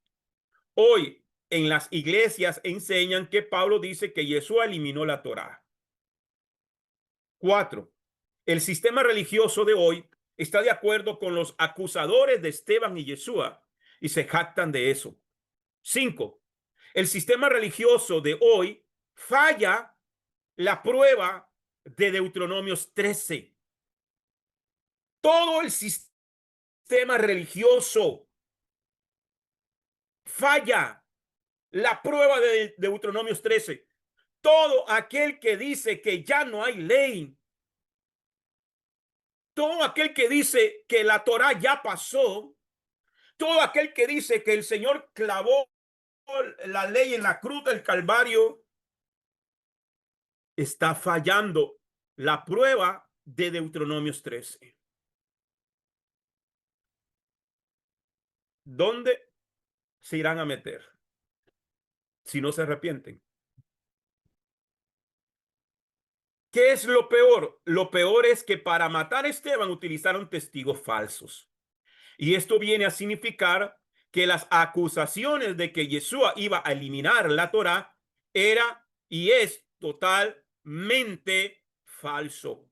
Hoy en las iglesias enseñan que Pablo dice que Yeshua eliminó la Torá. 4. El sistema religioso de hoy está de acuerdo con los acusadores de Esteban y Yeshua y se jactan de eso. 5. El sistema religioso de hoy falla la prueba de Deuteronomios 13. Todo el sistema religioso falla la prueba de Deuteronomios 13. Todo aquel que dice que ya no hay ley, todo aquel que dice que la Torá ya pasó, todo aquel que dice que el Señor clavó la ley en la cruz del Calvario, está fallando la prueba de Deuteronomios 13. ¿Dónde se irán a meter si no se arrepienten? ¿Qué es lo peor? Lo peor es que para matar a Esteban utilizaron testigos falsos. Y esto viene a significar que las acusaciones de que Yeshua iba a eliminar la Torá era y es totalmente falso.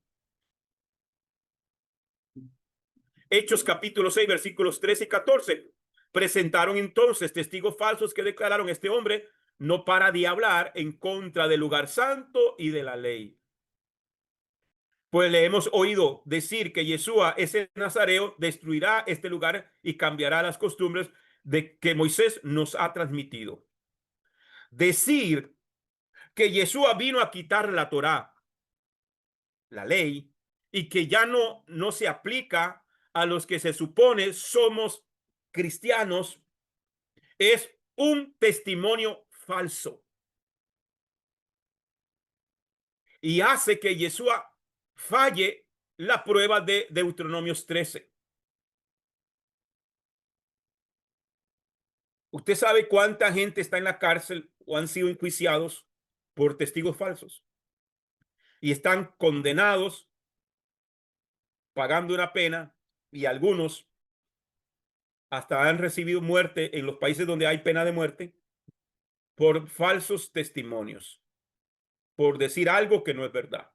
Hechos capítulo 6, versículos 13 y 14. presentaron entonces testigos falsos que declararon: este hombre no para de hablar en contra del lugar santo y de la ley. Pues le hemos oído decir que Yeshua, ese nazareo, destruirá este lugar y cambiará las costumbres de que Moisés nos ha transmitido. Decir que Yeshua vino a quitar la Torá, la ley, y que ya no se aplica a los que se supone somos cristianos, es un testimonio falso y hace que Yeshua falle la prueba de Deuteronomios 13. ¿Usted sabe cuánta gente está en la cárcel o han sido enjuiciados por testigos falsos y están condenados pagando una pena, y algunos hasta han recibido muerte en los países donde hay pena de muerte por falsos testimonios, por decir algo que no es verdad?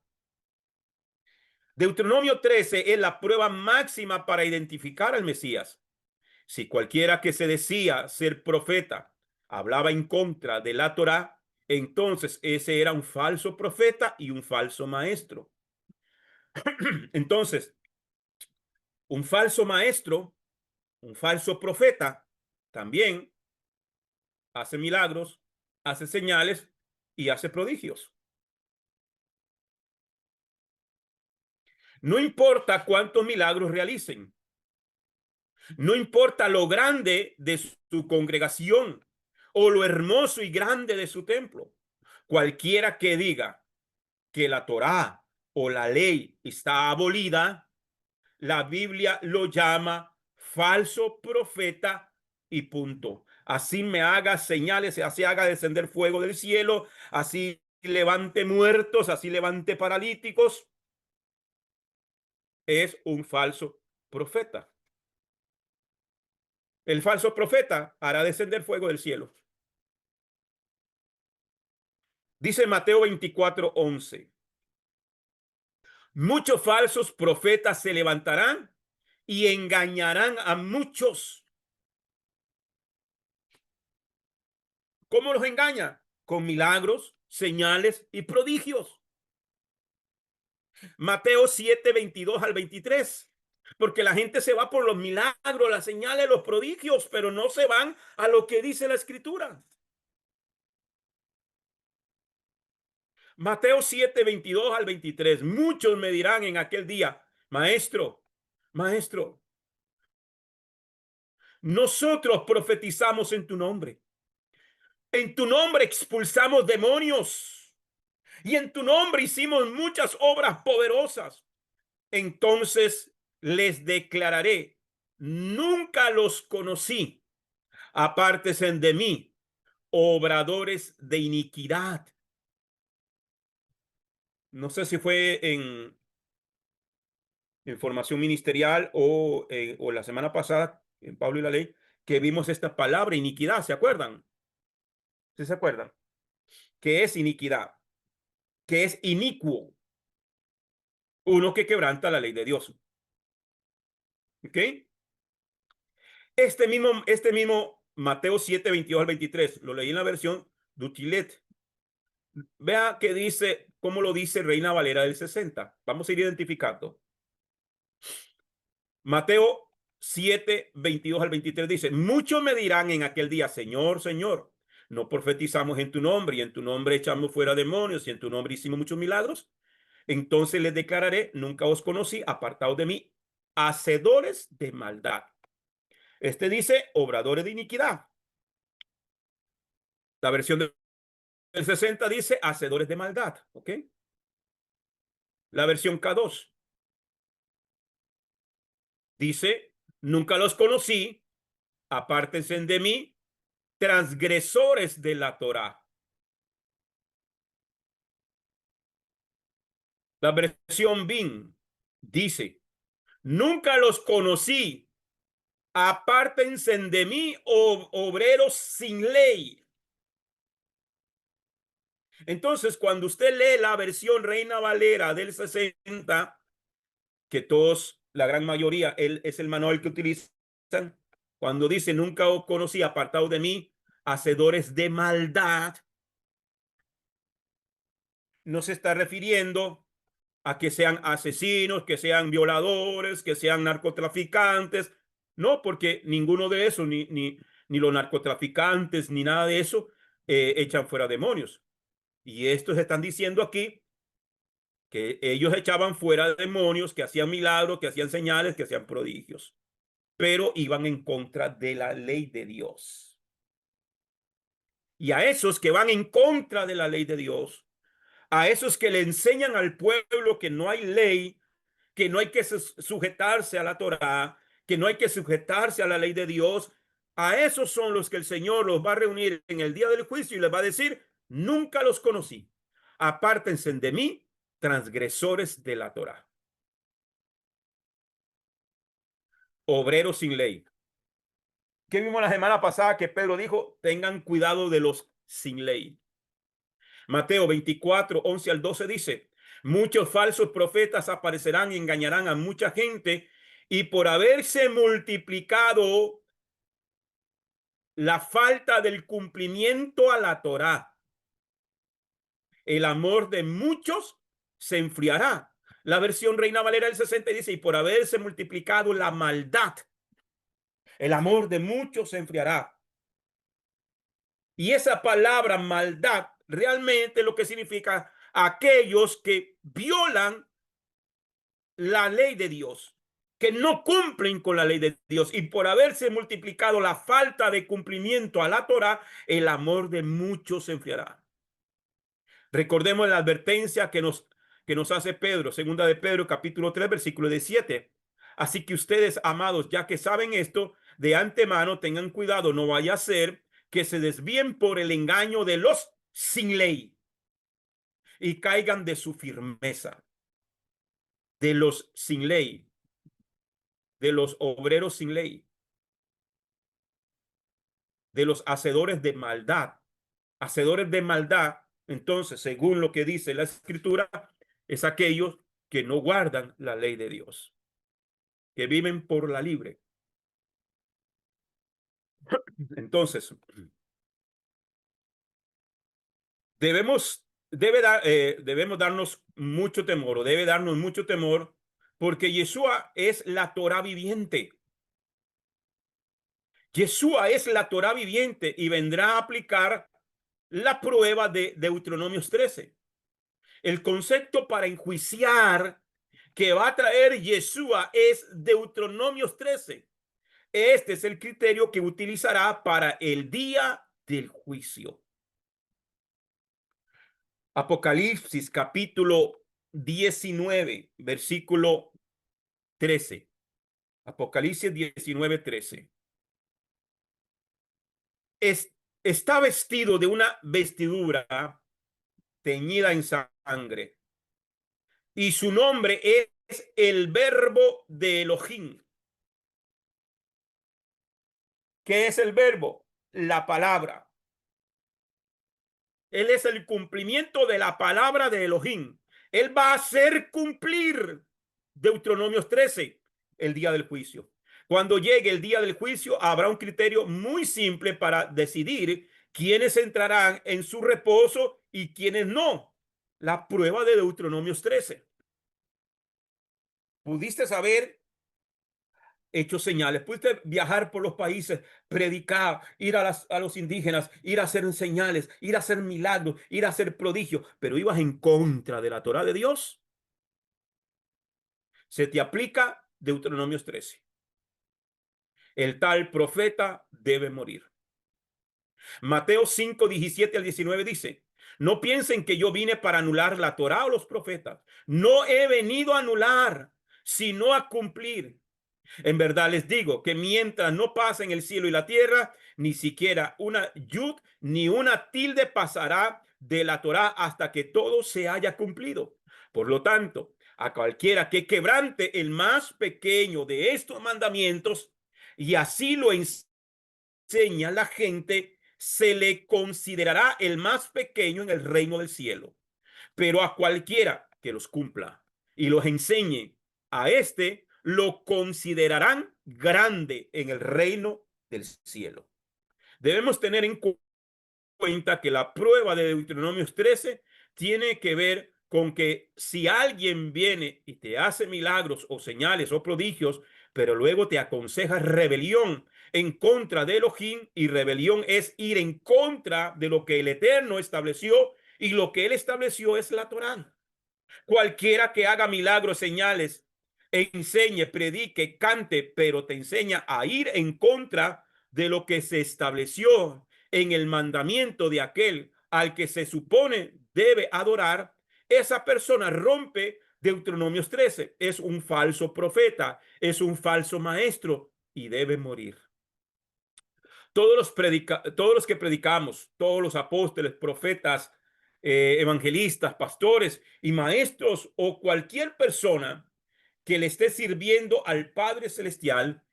Deuteronomio 13 es la prueba máxima para identificar al Mesías. Si cualquiera que se decía ser profeta hablaba en contra de la Torá, entonces ese era un falso profeta y un falso maestro. Entonces, un falso maestro, un falso profeta, también hace milagros, hace señales y hace prodigios. No importa cuántos milagros realicen, no importa lo grande de su congregación o lo hermoso y grande de su templo. Cualquiera que diga que la Torá o la ley está abolida, la Biblia lo llama falso profeta y punto. Así me haga señales, así haga descender fuego del cielo, así levante muertos, así levante paralíticos, es un falso profeta. El falso profeta hará descender fuego del cielo. Dice Mateo 24:11. Muchos falsos profetas se levantarán y engañarán a muchos. ¿Cómo los engaña? Con milagros, señales y prodigios. Mateo 7:22 al 23. Porque la gente se va por los milagros, las señales, los prodigios, pero no se van a lo que dice la escritura. Mateo 7:22 al 23. Muchos me dirán en aquel día: maestro, maestro, nosotros profetizamos en tu nombre. En tu nombre expulsamos demonios y en tu nombre hicimos muchas obras poderosas. Entonces les declararé: nunca los conocí. Apártense de mí, obradores de iniquidad. No sé si fue en formación ministerial o la semana pasada en Pablo y la Ley que vimos esta palabra iniquidad. ¿Se acuerdan? ¿Sí se acuerdan? ¿Qué es iniquidad? ¿Qué es inicuo? Uno que quebranta la ley de Dios. ¿Ok? Este mismo Mateo 7:22 al 23 lo leí en la versión Dutilet. Vea que dice, cómo lo dice Reina Valera del 60. Vamos a ir identificando. Mateo 7:22 al 23 dice: muchos me dirán en aquel día: Señor, Señor, ¿no profetizamos en tu nombre y en tu nombre echamos fuera demonios y en tu nombre hicimos muchos milagros? Entonces les declararé: nunca os conocí, apartados de mí, hacedores de maldad. Este dice obradores de iniquidad. La versión del 60 dice hacedores de maldad. ¿Ok? La versión K2 dice: nunca los conocí, apártense de mí, transgresores de la Torá. La versión BIN dice: nunca los conocí, apártense de mí, obreros sin ley. Entonces, cuando usted lee la versión Reina Valera del 60, que todos, la gran mayoría, es el manual que utilizan Cuando dice nunca os conocí, apartados de mí, hacedores de maldad, no se está refiriendo a que sean asesinos, que sean violadores, que sean narcotraficantes. No, porque ninguno de esos, ni los narcotraficantes, ni nada de eso, echan fuera demonios. Y estos están diciendo aquí que ellos echaban fuera demonios, que hacían milagros, que hacían señales, que hacían prodigios, pero iban en contra de la ley de Dios. Y a esos que van en contra de la ley de Dios, a esos que le enseñan al pueblo que no hay ley, que no hay que sujetarse a la Torá, que no hay que sujetarse a la ley de Dios, a esos son los que el Señor los va a reunir en el día del juicio y les va a decir, nunca los conocí, apártense de mí, transgresores de la Torá, obreros sin ley. ¿Qué vimos la semana pasada que Pedro dijo? Tengan cuidado de los sin ley. Mateo 24, 11 al 12 dice, muchos falsos profetas aparecerán y engañarán a mucha gente, y por haberse multiplicado la falta del cumplimiento a la Torá, el amor de muchos se enfriará. La versión Reina Valera del 60 dice, y por haberse multiplicado la maldad, el amor de muchos se enfriará. Y esa palabra maldad realmente lo que significa aquellos que violan la ley de Dios, que no cumplen con la ley de Dios, y por haberse multiplicado la falta de cumplimiento a la Torá, el amor de muchos se enfriará. Recordemos la advertencia que nos hace Pedro, segunda de Pedro, capítulo 3, versículo 17. Así que ustedes, amados, ya que saben esto, de antemano tengan cuidado, no vaya a ser que se desvíen por el engaño de los sin ley y caigan de su firmeza, de los sin ley, de los obreros sin ley, de los hacedores de maldad. Hacedores de maldad, entonces, según lo que dice la escritura, es aquellos que no guardan la ley de Dios, que viven por la libre. Entonces, debemos darnos mucho temor, o debe darnos mucho temor, porque Yeshua es la Torá viviente. Yeshua es la Torá viviente y vendrá a aplicar la prueba de Deuteronomios 13. El concepto para enjuiciar que va a traer Yeshua es Deuteronomios 13. Este es el criterio que utilizará para el día del juicio. Apocalipsis capítulo 19, versículo 13. Apocalipsis 19, 13. Está vestido de una vestidura teñida en sangre, y su nombre es el verbo de Elohim. ¿Qué es el verbo? La palabra. Él es el cumplimiento de la palabra de Elohim. Él va a hacer cumplir Deuteronomios 13 el día del juicio. Cuando llegue el día del juicio, habrá un criterio muy simple para decidir quiénes entrarán en su reposo y quiénes no. La prueba de Deuteronomios 13. Pudiste saber hecho señales, pudiste viajar por los países, predicar, ir a los indígenas, ir a hacer señales, ir a hacer milagros, ir a hacer prodigios, pero ibas en contra de la Torá de Dios. Se te aplica Deuteronomios 13. El tal profeta debe morir. Mateo 5, 17 al 19 dice, no piensen que yo vine para anular la Torá o los profetas. No he venido a anular, sino a cumplir. En verdad les digo que mientras no pasen el cielo y la tierra, ni siquiera una yud ni una tilde pasará de la Torá hasta que todo se haya cumplido. Por lo tanto, a cualquiera que quebrante el más pequeño de estos mandamientos y así lo enseña la gente, se le considerará el más pequeño en el reino del cielo. Pero a cualquiera que los cumpla y los enseñe, a este lo considerarán grande en el reino del cielo. Debemos tener en cuenta que la prueba de Deuteronomio 13 tiene que ver con que si alguien viene y te hace milagros o señales o prodigios, pero luego te aconseja rebelión en contra de Elohim, y rebelión es ir en contra de lo que el Eterno estableció, y lo que él estableció es la Torá. Cualquiera que haga milagros, señales, enseñe, predique, cante, pero te enseña a ir en contra de lo que se estableció en el mandamiento de aquel al que se supone debe adorar, esa persona rompe Deuteronomios 13. Es un falso profeta, es un falso maestro y debe morir. Todos los que predicamos, todos los apóstoles, profetas, evangelistas, pastores y maestros, o cualquier persona que le esté sirviendo al Padre Celestial,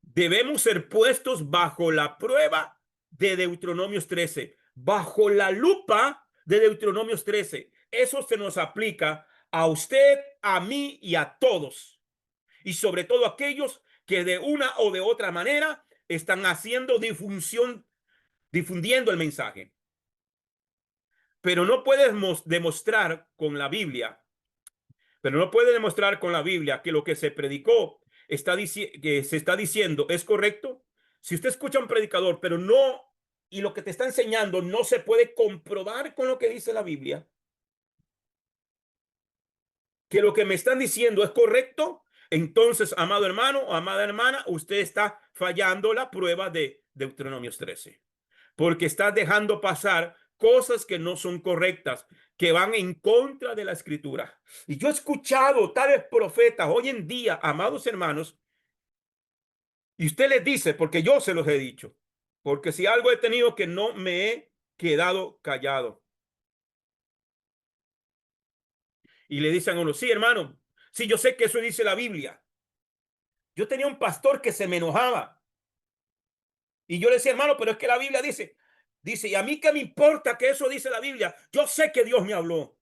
debemos ser puestos bajo la prueba de Deuteronomios 13, bajo la lupa de Deuteronomios 13. Eso se nos aplica a usted, a mí y a todos, y sobre todo a aquellos que de una o de otra manera están haciendo difundiendo el mensaje. Pero no puedes demostrar con la Biblia, que lo que se predicó que se está diciendo es correcto. Si usted escucha a un predicador, pero no, y lo que te está enseñando no se puede comprobar con lo que dice la Biblia, que lo que me están diciendo es correcto, entonces, amado hermano o amada hermana, usted está fallando la prueba de Deuteronomios 13, porque está dejando pasar cosas que no son correctas, que van en contra de la escritura. Y yo he escuchado tales profetas hoy en día, amados hermanos, y usted les dice, porque yo se los he dicho, porque si algo he tenido, que no me he quedado callado. Y le dicen a uno, sí, hermano, sí, yo sé que eso dice la Biblia. Yo tenía un pastor que se me enojaba. Y yo le decía, hermano, pero es que la Biblia dice, y a mí qué me importa que eso dice la Biblia. Yo sé que Dios me habló.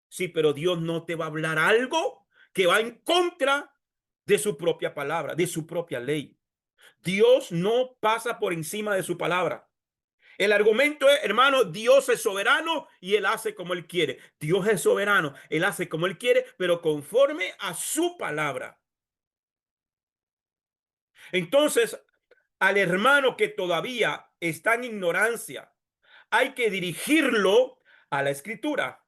Sí, pero Dios no te va a hablar algo que va en contra de su propia palabra, de su propia ley. Dios no pasa por encima de su palabra. El argumento es, hermano, Dios es soberano y él hace como él quiere. Dios es soberano, él hace como él quiere, pero conforme a su palabra. Entonces, al hermano que todavía está en ignorancia, hay que dirigirlo a la escritura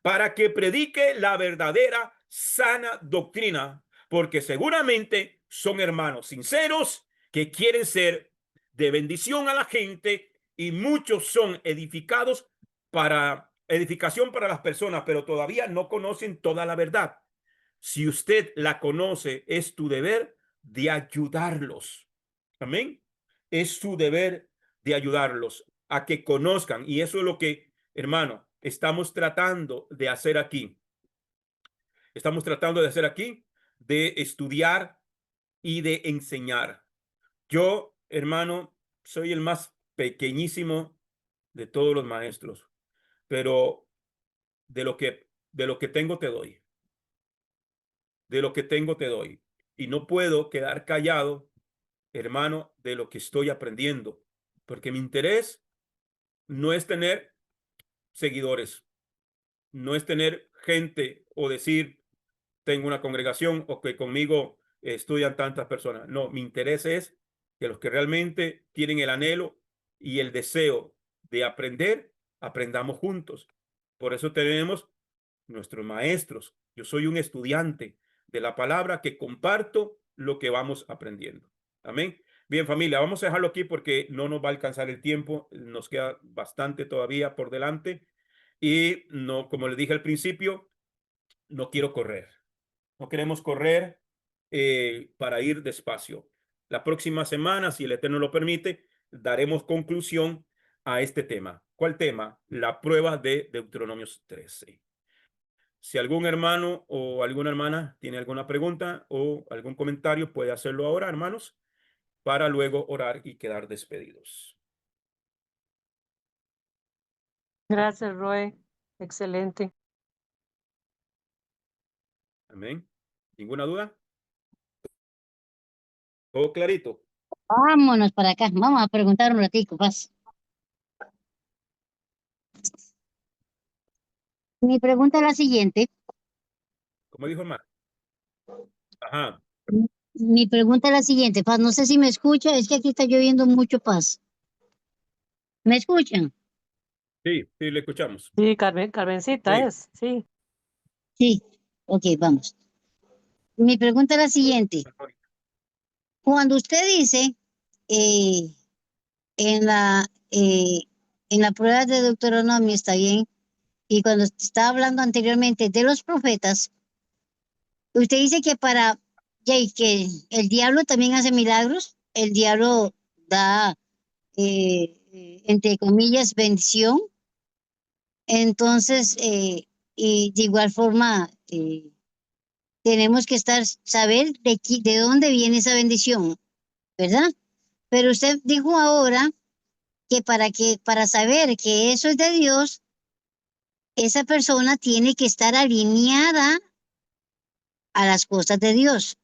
para que predique la verdadera sana doctrina, porque seguramente son hermanos sinceros que quieren ser de bendición a la gente, y muchos son edificados para edificación para las personas, pero todavía no conocen toda la verdad. Si usted la conoce, es tu deber de ayudarlos. Amén. Es su deber de ayudarlos a que conozcan. Y eso es lo que, hermano, estamos tratando de hacer aquí. Estamos tratando de hacer aquí, de estudiar y de enseñar. Yo, hermano, soy el más pequeñísimo de todos los maestros, pero de lo que tengo te doy. De lo que tengo te doy. Y no puedo quedar callado, hermano, de lo que estoy aprendiendo, porque mi interés no es tener seguidores, no es tener gente o decir tengo una congregación o que conmigo estudian tantas personas. No, mi interés es que los que realmente tienen el anhelo y el deseo de aprender, aprendamos juntos. Por eso tenemos nuestros maestros. Yo soy un estudiante de la palabra que comparto lo que vamos aprendiendo. Amén. Bien, familia, vamos a dejarlo aquí porque no nos va a alcanzar el tiempo. Nos queda bastante todavía por delante. Y no, como les dije al principio, no quiero correr. No queremos correr para ir despacio. La próxima semana, si el Eterno lo permite, daremos conclusión a este tema. ¿Cuál tema? La prueba de Deuteronomios 13. Si algún hermano o alguna hermana tiene alguna pregunta o algún comentario, puede hacerlo ahora, hermanos, para luego orar y quedar despedidos. Gracias, Roy. Excelente. Amén. ¿Ninguna duda? ¿Todo clarito? Vámonos para acá. Vamos a preguntar un ratico, paz. Mi pregunta es la siguiente. ¿Cómo dijo hermano? Ajá, Mi pregunta es la siguiente, paz. No sé si me escucha, es que aquí está lloviendo mucho, paz. ¿Me escuchan? sí, sí, le escuchamos. Sí, Carmencita Sí, es, sí. Sí. Ok, vamos. Mi pregunta es la siguiente. Cuando usted dice eh, en la, eh, en la prueba de Deuteronomio, está bien, y cuando estaba hablando anteriormente de los profetas, usted dice que y que el diablo también hace milagros, el diablo da, entre comillas, bendición. Entonces, y de igual forma, tenemos que saber de dónde viene esa bendición, ¿verdad? Pero usted dijo ahora que para saber que eso es de Dios, esa persona tiene que estar alineada a las cosas de Dios.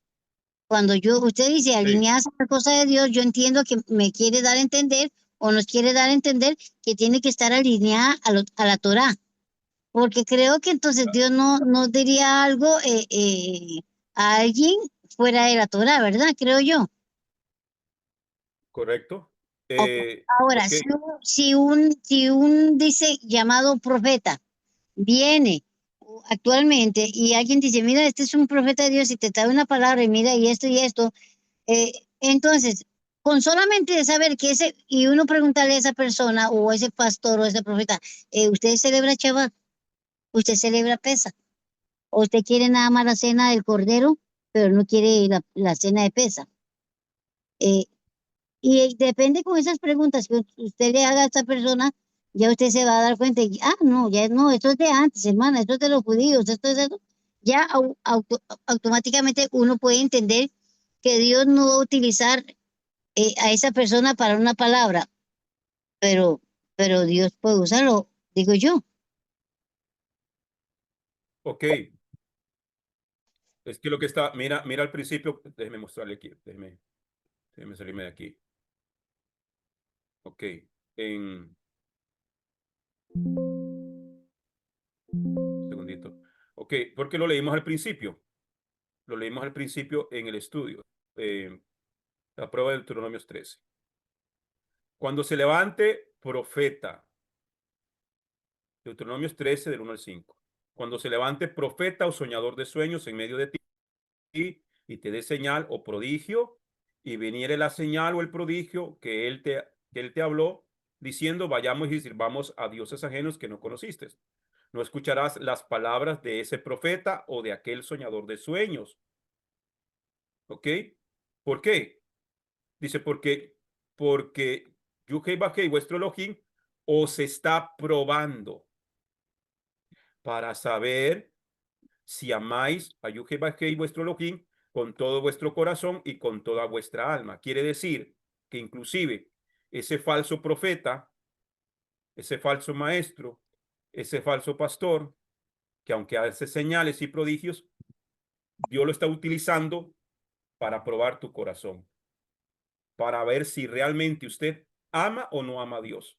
Cuando usted dice sí, alineadas a las cosas de Dios, yo entiendo que me quiere dar a entender o nos quiere dar a entender que tiene que estar alineada a la Torá. Porque creo que entonces Dios no diría algo a alguien fuera de la Torá, ¿verdad? Creo yo. correcto. Ok. Ahora, Ok, si un dice llamado profeta viene actualmente y alguien dice, mira, este es un profeta de Dios y te trae una palabra y mira y esto, entonces, con solamente de saber que y uno preguntarle a esa persona o a ese pastor o a ese profeta, ¿usted celebra Shabbat? ¿Usted celebra Pesa? ¿O usted quiere nada más la cena del cordero, pero no quiere la cena de Pesa? Eh, y depende con esas preguntas que usted le haga a esta persona, ya usted se va a dar cuenta, no, ya no, esto es de antes, hermana, esto es de los judíos, esto es de eso. Ya automáticamente uno puede entender que Dios no va a utilizar a esa persona para una palabra, pero, pero Dios puede usarlo, digo yo. ok. Es que lo que está, mira, mira al principio, déjeme mostrarle aquí, déjeme salirme de aquí. Ok, en un segundito. Ok, porque lo leímos al principio. Lo leímos al principio en el estudio. eh, la prueba de Deuteronomios 13. Cuando se levante profeta, Deuteronomios 13 del 1 al 5. Cuando se levante profeta o soñador de sueños en medio de ti y te dé señal o prodigio, y viniere la señal o el prodigio que él te habló, diciendo, vayamos y sirvamos a dioses ajenos que no conociste. No escucharás las palabras de ese profeta o de aquel soñador de sueños. ¿Ok? ¿Por qué? Dice, porque Yuhei Bajei, vuestro Elohim, os está probando para saber si amáis a Yuhei Bajei, vuestro Elohim, con todo vuestro corazón y con toda vuestra alma. Quiere decir que inclusive ese falso profeta, ese falso maestro, ese falso pastor, que aunque hace señales y prodigios, Dios lo está utilizando para probar tu corazón, para ver si realmente usted ama o no ama a Dios.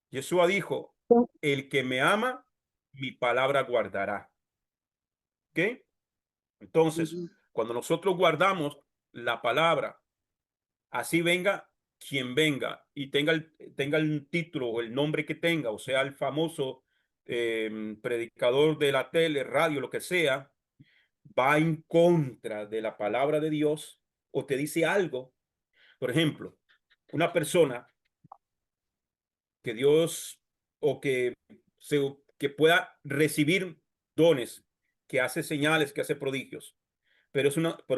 Yeshua dijo, el que me ama, mi palabra guardará. ¿Ok? Entonces, cuando nosotros guardamos la palabra, así venga quien venga y tenga el título o el nombre que tenga, o sea, el famoso predicador de la tele, radio, lo que sea, va en contra de la palabra de Dios o te dice algo. Por ejemplo, una persona que Dios o que pueda recibir dones, que hace señales, que hace prodigios, pero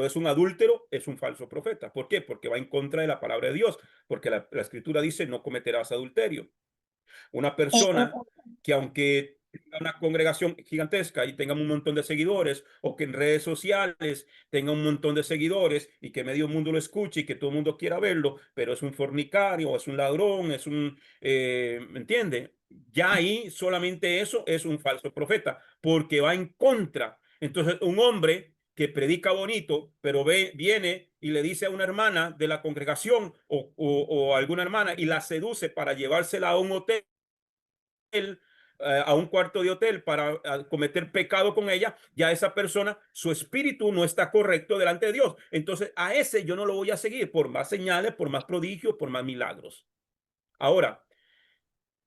es un adúltero, es un falso profeta. ¿Por qué? Porque va en contra de la palabra de Dios, porque la escritura dice no cometerás adulterio. Una Eh, persona que aunque tenga una congregación gigantesca y tenga un montón de seguidores, o que en redes sociales tenga un montón de seguidores y que medio mundo lo escuche y que todo el mundo quiera verlo, pero es un fornicario, es un ladrón, ¿me entiende? Ya ahí solamente eso es un falso profeta, porque va en contra. Entonces, un hombre que predica bonito, pero viene y le dice a una hermana de la congregación o alguna hermana y la seduce para llevársela a un hotel, a un cuarto de hotel para cometer pecado con ella, ya esa persona, su espíritu no está correcto delante de Dios. Entonces a ese yo no lo voy a seguir por más señales, por más prodigios, por más milagros. Ahora,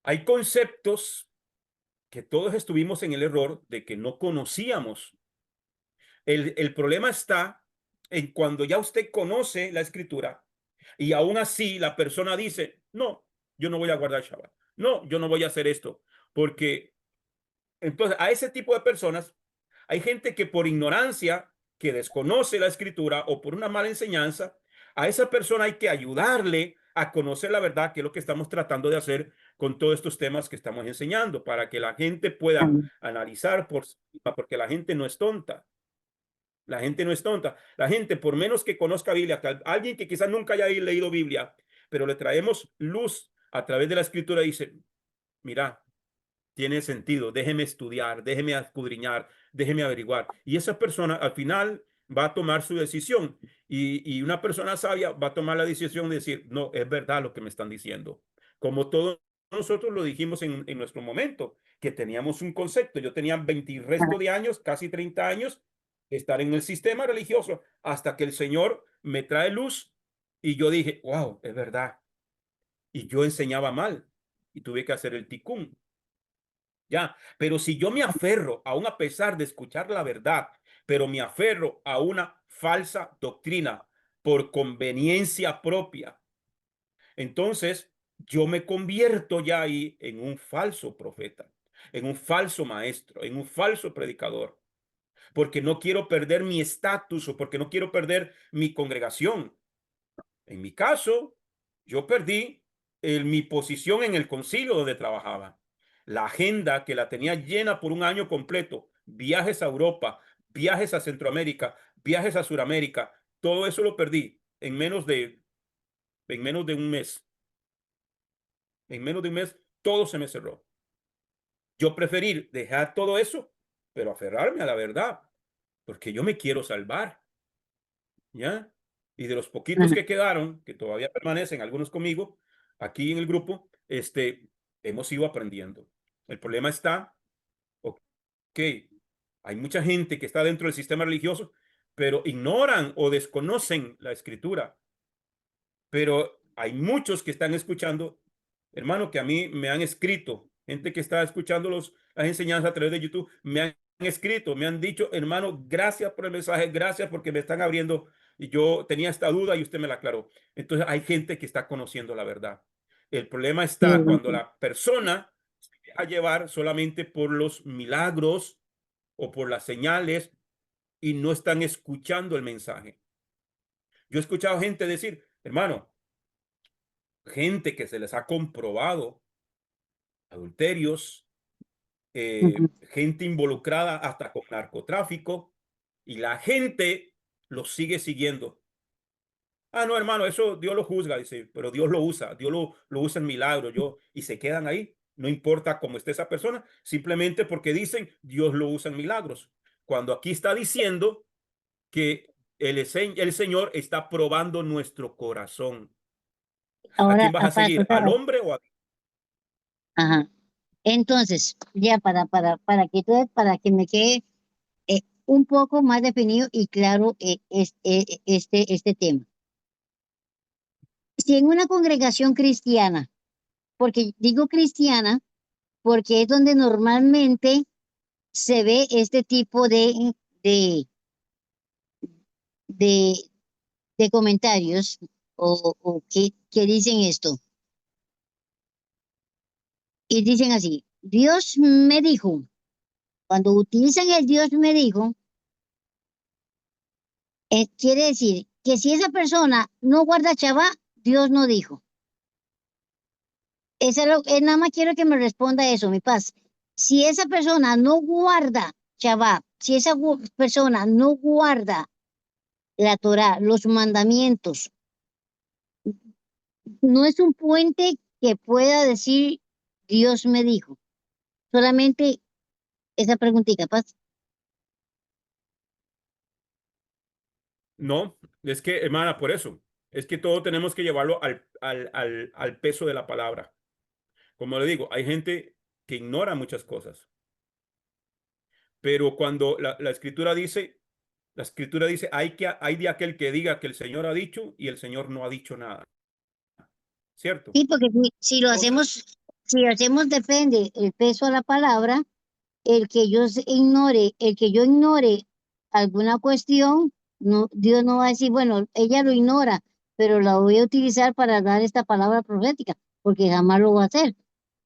hay conceptos que todos estuvimos en el error de que no conocíamos. El problema está en cuando ya usted conoce la escritura y aún así la persona dice, no, yo no voy a guardar Shabbat. No, yo no voy a hacer esto. Porque entonces a ese tipo de personas hay gente que por ignorancia, que desconoce la escritura o por una mala enseñanza, a esa persona hay que ayudarle a conocer la verdad, que es lo que estamos tratando de hacer con todos estos temas que estamos enseñando, para que la gente pueda analizar porque la gente no es tonta. La gente no es tonta. La gente, por menos que conozca Biblia, que alguien que quizás nunca haya leído Biblia, pero le traemos luz a través de la escritura, dice, mira, tiene sentido, déjeme estudiar, déjeme escudriñar, déjeme averiguar. Y esa persona al final va a tomar su decisión. Y una persona sabia va a tomar la decisión de decir, no, es verdad lo que me están diciendo. Como todos nosotros lo dijimos en nuestro momento, que teníamos un concepto. Yo tenía 20 y resto de años, casi 30 años, de estar en el sistema religioso, hasta que el Señor me trae luz y yo dije, wow, es verdad. Y yo enseñaba mal y tuve que hacer el ticún. Ya, pero si yo me aferro, aún a pesar de escuchar la verdad, pero me aferro a una falsa doctrina por conveniencia propia, entonces yo me convierto ya ahí en un falso profeta, en un falso maestro, en un falso predicador, porque no quiero perder mi estatus o porque no quiero perder mi congregación. En mi caso, yo perdí mi posición en el concilio donde trabajaba. La agenda que la tenía llena por un año completo, viajes a Europa, viajes a Centroamérica, viajes a Sudamérica, todo eso lo perdí en menos de un mes. En menos de un mes, todo se me cerró. Yo preferí dejar todo eso, pero aferrarme a la verdad, porque yo me quiero salvar. ¿Ya? Y de los poquitos que quedaron, que todavía permanecen, algunos conmigo, aquí en el grupo, hemos ido aprendiendo. El problema está, ok, hay mucha gente que está dentro del sistema religioso, pero ignoran o desconocen la escritura. Pero hay muchos que están escuchando, hermano, que a mí me han escrito, gente que está escuchando las enseñanzas a través de YouTube, me han escrito, me han dicho, hermano, gracias por el mensaje, gracias porque me están abriendo. Y yo tenía esta duda y usted me la aclaró. Entonces hay gente que está conociendo la verdad. El problema está cuando la persona se deja llevar solamente por los milagros o por las señales y no están escuchando el mensaje. Yo he escuchado gente decir, hermano, gente que se les ha comprobado adulterios, gente involucrada hasta con narcotráfico, y la gente los sigue siguiendo. Ah, no, hermano, eso Dios lo juzga, dice, pero Dios lo usa, Dios lo usa en milagro, y se quedan ahí, no importa cómo esté esa persona, simplemente porque dicen Dios lo usa en milagros. Cuando aquí está diciendo que el Señor está probando nuestro corazón. ¿A Ahora, quién vas a seguir? ¿Al hombre o a Dios? ajá. Entonces, ya para que me quede un poco más definido y claro este tema. Si en una congregación cristiana, porque digo cristiana, porque es donde normalmente se ve este tipo de, de, de comentarios o que dicen esto. Y dicen así, Dios me dijo, cuando utilizan el Dios me dijo, quiere decir que si esa persona no guarda Shabbat, Dios no dijo. Nada más quiero que me responda eso, mi paz. Si esa persona no guarda Shabbat, si esa persona no guarda la Torah, los mandamientos, no es un puente que pueda decir Dios me dijo. Solamente esa preguntita, paz. No, es que, hermana, por eso, es que todo tenemos que llevarlo al peso de la palabra. Como le digo, hay gente que ignora muchas cosas, pero cuando la escritura dice, hay de aquel que diga que el Señor ha dicho y el Señor no ha dicho nada, ¿cierto? Sí, porque si lo Entonces, hacemos, si hacemos depende el peso a la palabra, el que yo ignore alguna cuestión, no, Dios no va a decir, bueno, ella lo ignora, pero la voy a utilizar para dar esta palabra profética, porque jamás lo va a hacer,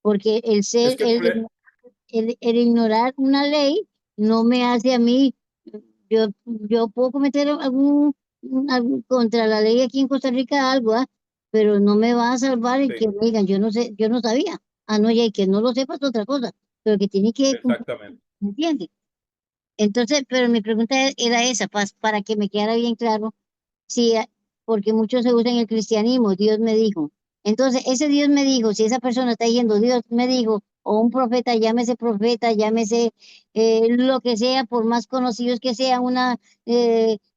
porque es que el ignorar una ley no me hace a mí, yo puedo cometer contra la ley aquí en Costa Rica algo, ¿ah? Pero no me va a salvar el que sí, me digan, yo no sé, yo no sabía. Ah, no, ya, y que no lo sepa es otra cosa, pero que tiene que cumplir, exactamente. ¿me entiende? Entonces, pero mi pregunta era esa, para que me quedara bien claro. Sí, porque muchos se usan el cristianismo, Dios me dijo. Entonces, ese Dios me dijo, si esa persona está diciendo Dios me dijo, o un profeta, llámese lo que sea, por más conocidos que sea,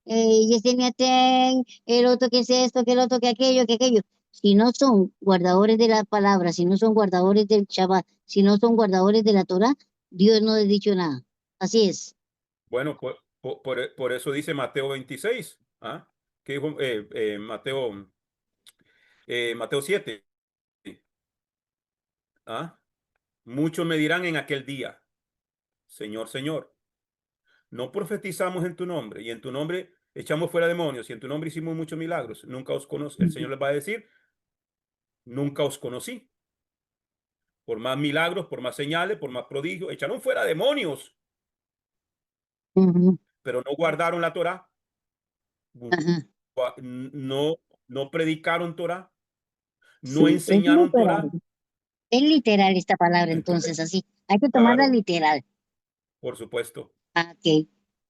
Yesenia Ten, el otro que sea esto, que el otro que aquello. Si no son guardadores de la palabra, si no son guardadores del Shabbat, si no son guardadores de la Torah, Dios no les ha dicho nada. Así es. Bueno, por eso dice Mateo 26, ¿ah? Que dijo Mateo 7, ¿ah? Muchos me dirán en aquel día, Señor, Señor, no profetizamos en tu nombre y en tu nombre echamos fuera demonios y en tu nombre hicimos muchos milagros. Nunca os conocí. El Ujú, Señor les va a decir, nunca os conocí. Por más milagros, por más señales, por más prodigios, echaron fuera demonios, ujú, pero no guardaron la Torá, ajá. no, no predicaron Torá, no Sí, es enseñaron literal. Torá. Es literal esta palabra, Entonces, entonces, así. Hay que tomarla claro, literal. por supuesto. Ah, ok.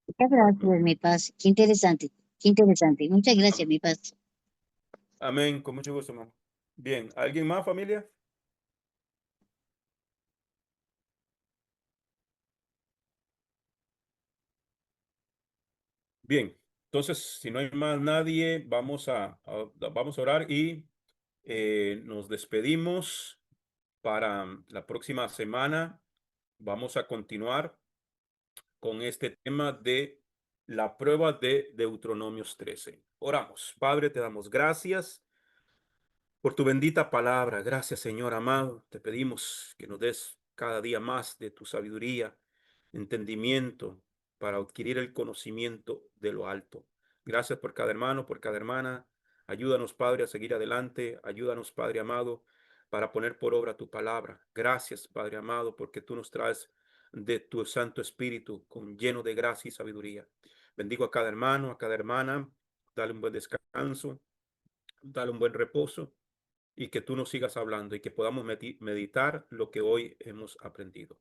Muchas gracias, mi paz. Qué interesante. Qué interesante. Muchas gracias, mi paz. Amén, con mucho gusto, hermano. Bien, ¿alguien más, familia? Bien, entonces, si no hay más nadie, vamos a orar y nos despedimos para la próxima semana. Vamos a continuar con este tema de la prueba de Deuteronomios 13. Oramos. Padre, te damos gracias por tu bendita palabra. Gracias, Señor amado. Te pedimos que nos des cada día más de tu sabiduría, entendimiento para adquirir el conocimiento de lo alto. Gracias por cada hermano, por cada hermana. Ayúdanos, Padre, a seguir adelante. Ayúdanos, Padre amado, para poner por obra tu palabra. Gracias, Padre amado, porque tú nos traes de tu Santo Espíritu con lleno de gracia y sabiduría. Bendigo a cada hermano, a cada hermana. Dale un buen descanso, dale un buen reposo y que tú nos sigas hablando y que podamos meditar lo que hoy hemos aprendido.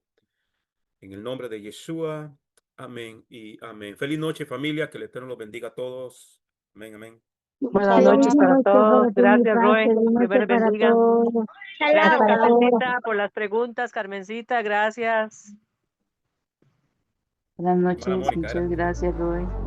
En el nombre de Yeshua, amén y amén. Feliz noche, familia, que el Eterno los bendiga a todos. Amén, amén. Buenas Feliz noches para noche todos. para ti, mi Gracias, paz. Roy. Feliz Dios me noche les para bendiga. todos. Gracias, Para todos. Carmencita, por las preguntas. Carmencita, gracias. Buenas Hermana noches, Mónica, muchas era. gracias, Roy.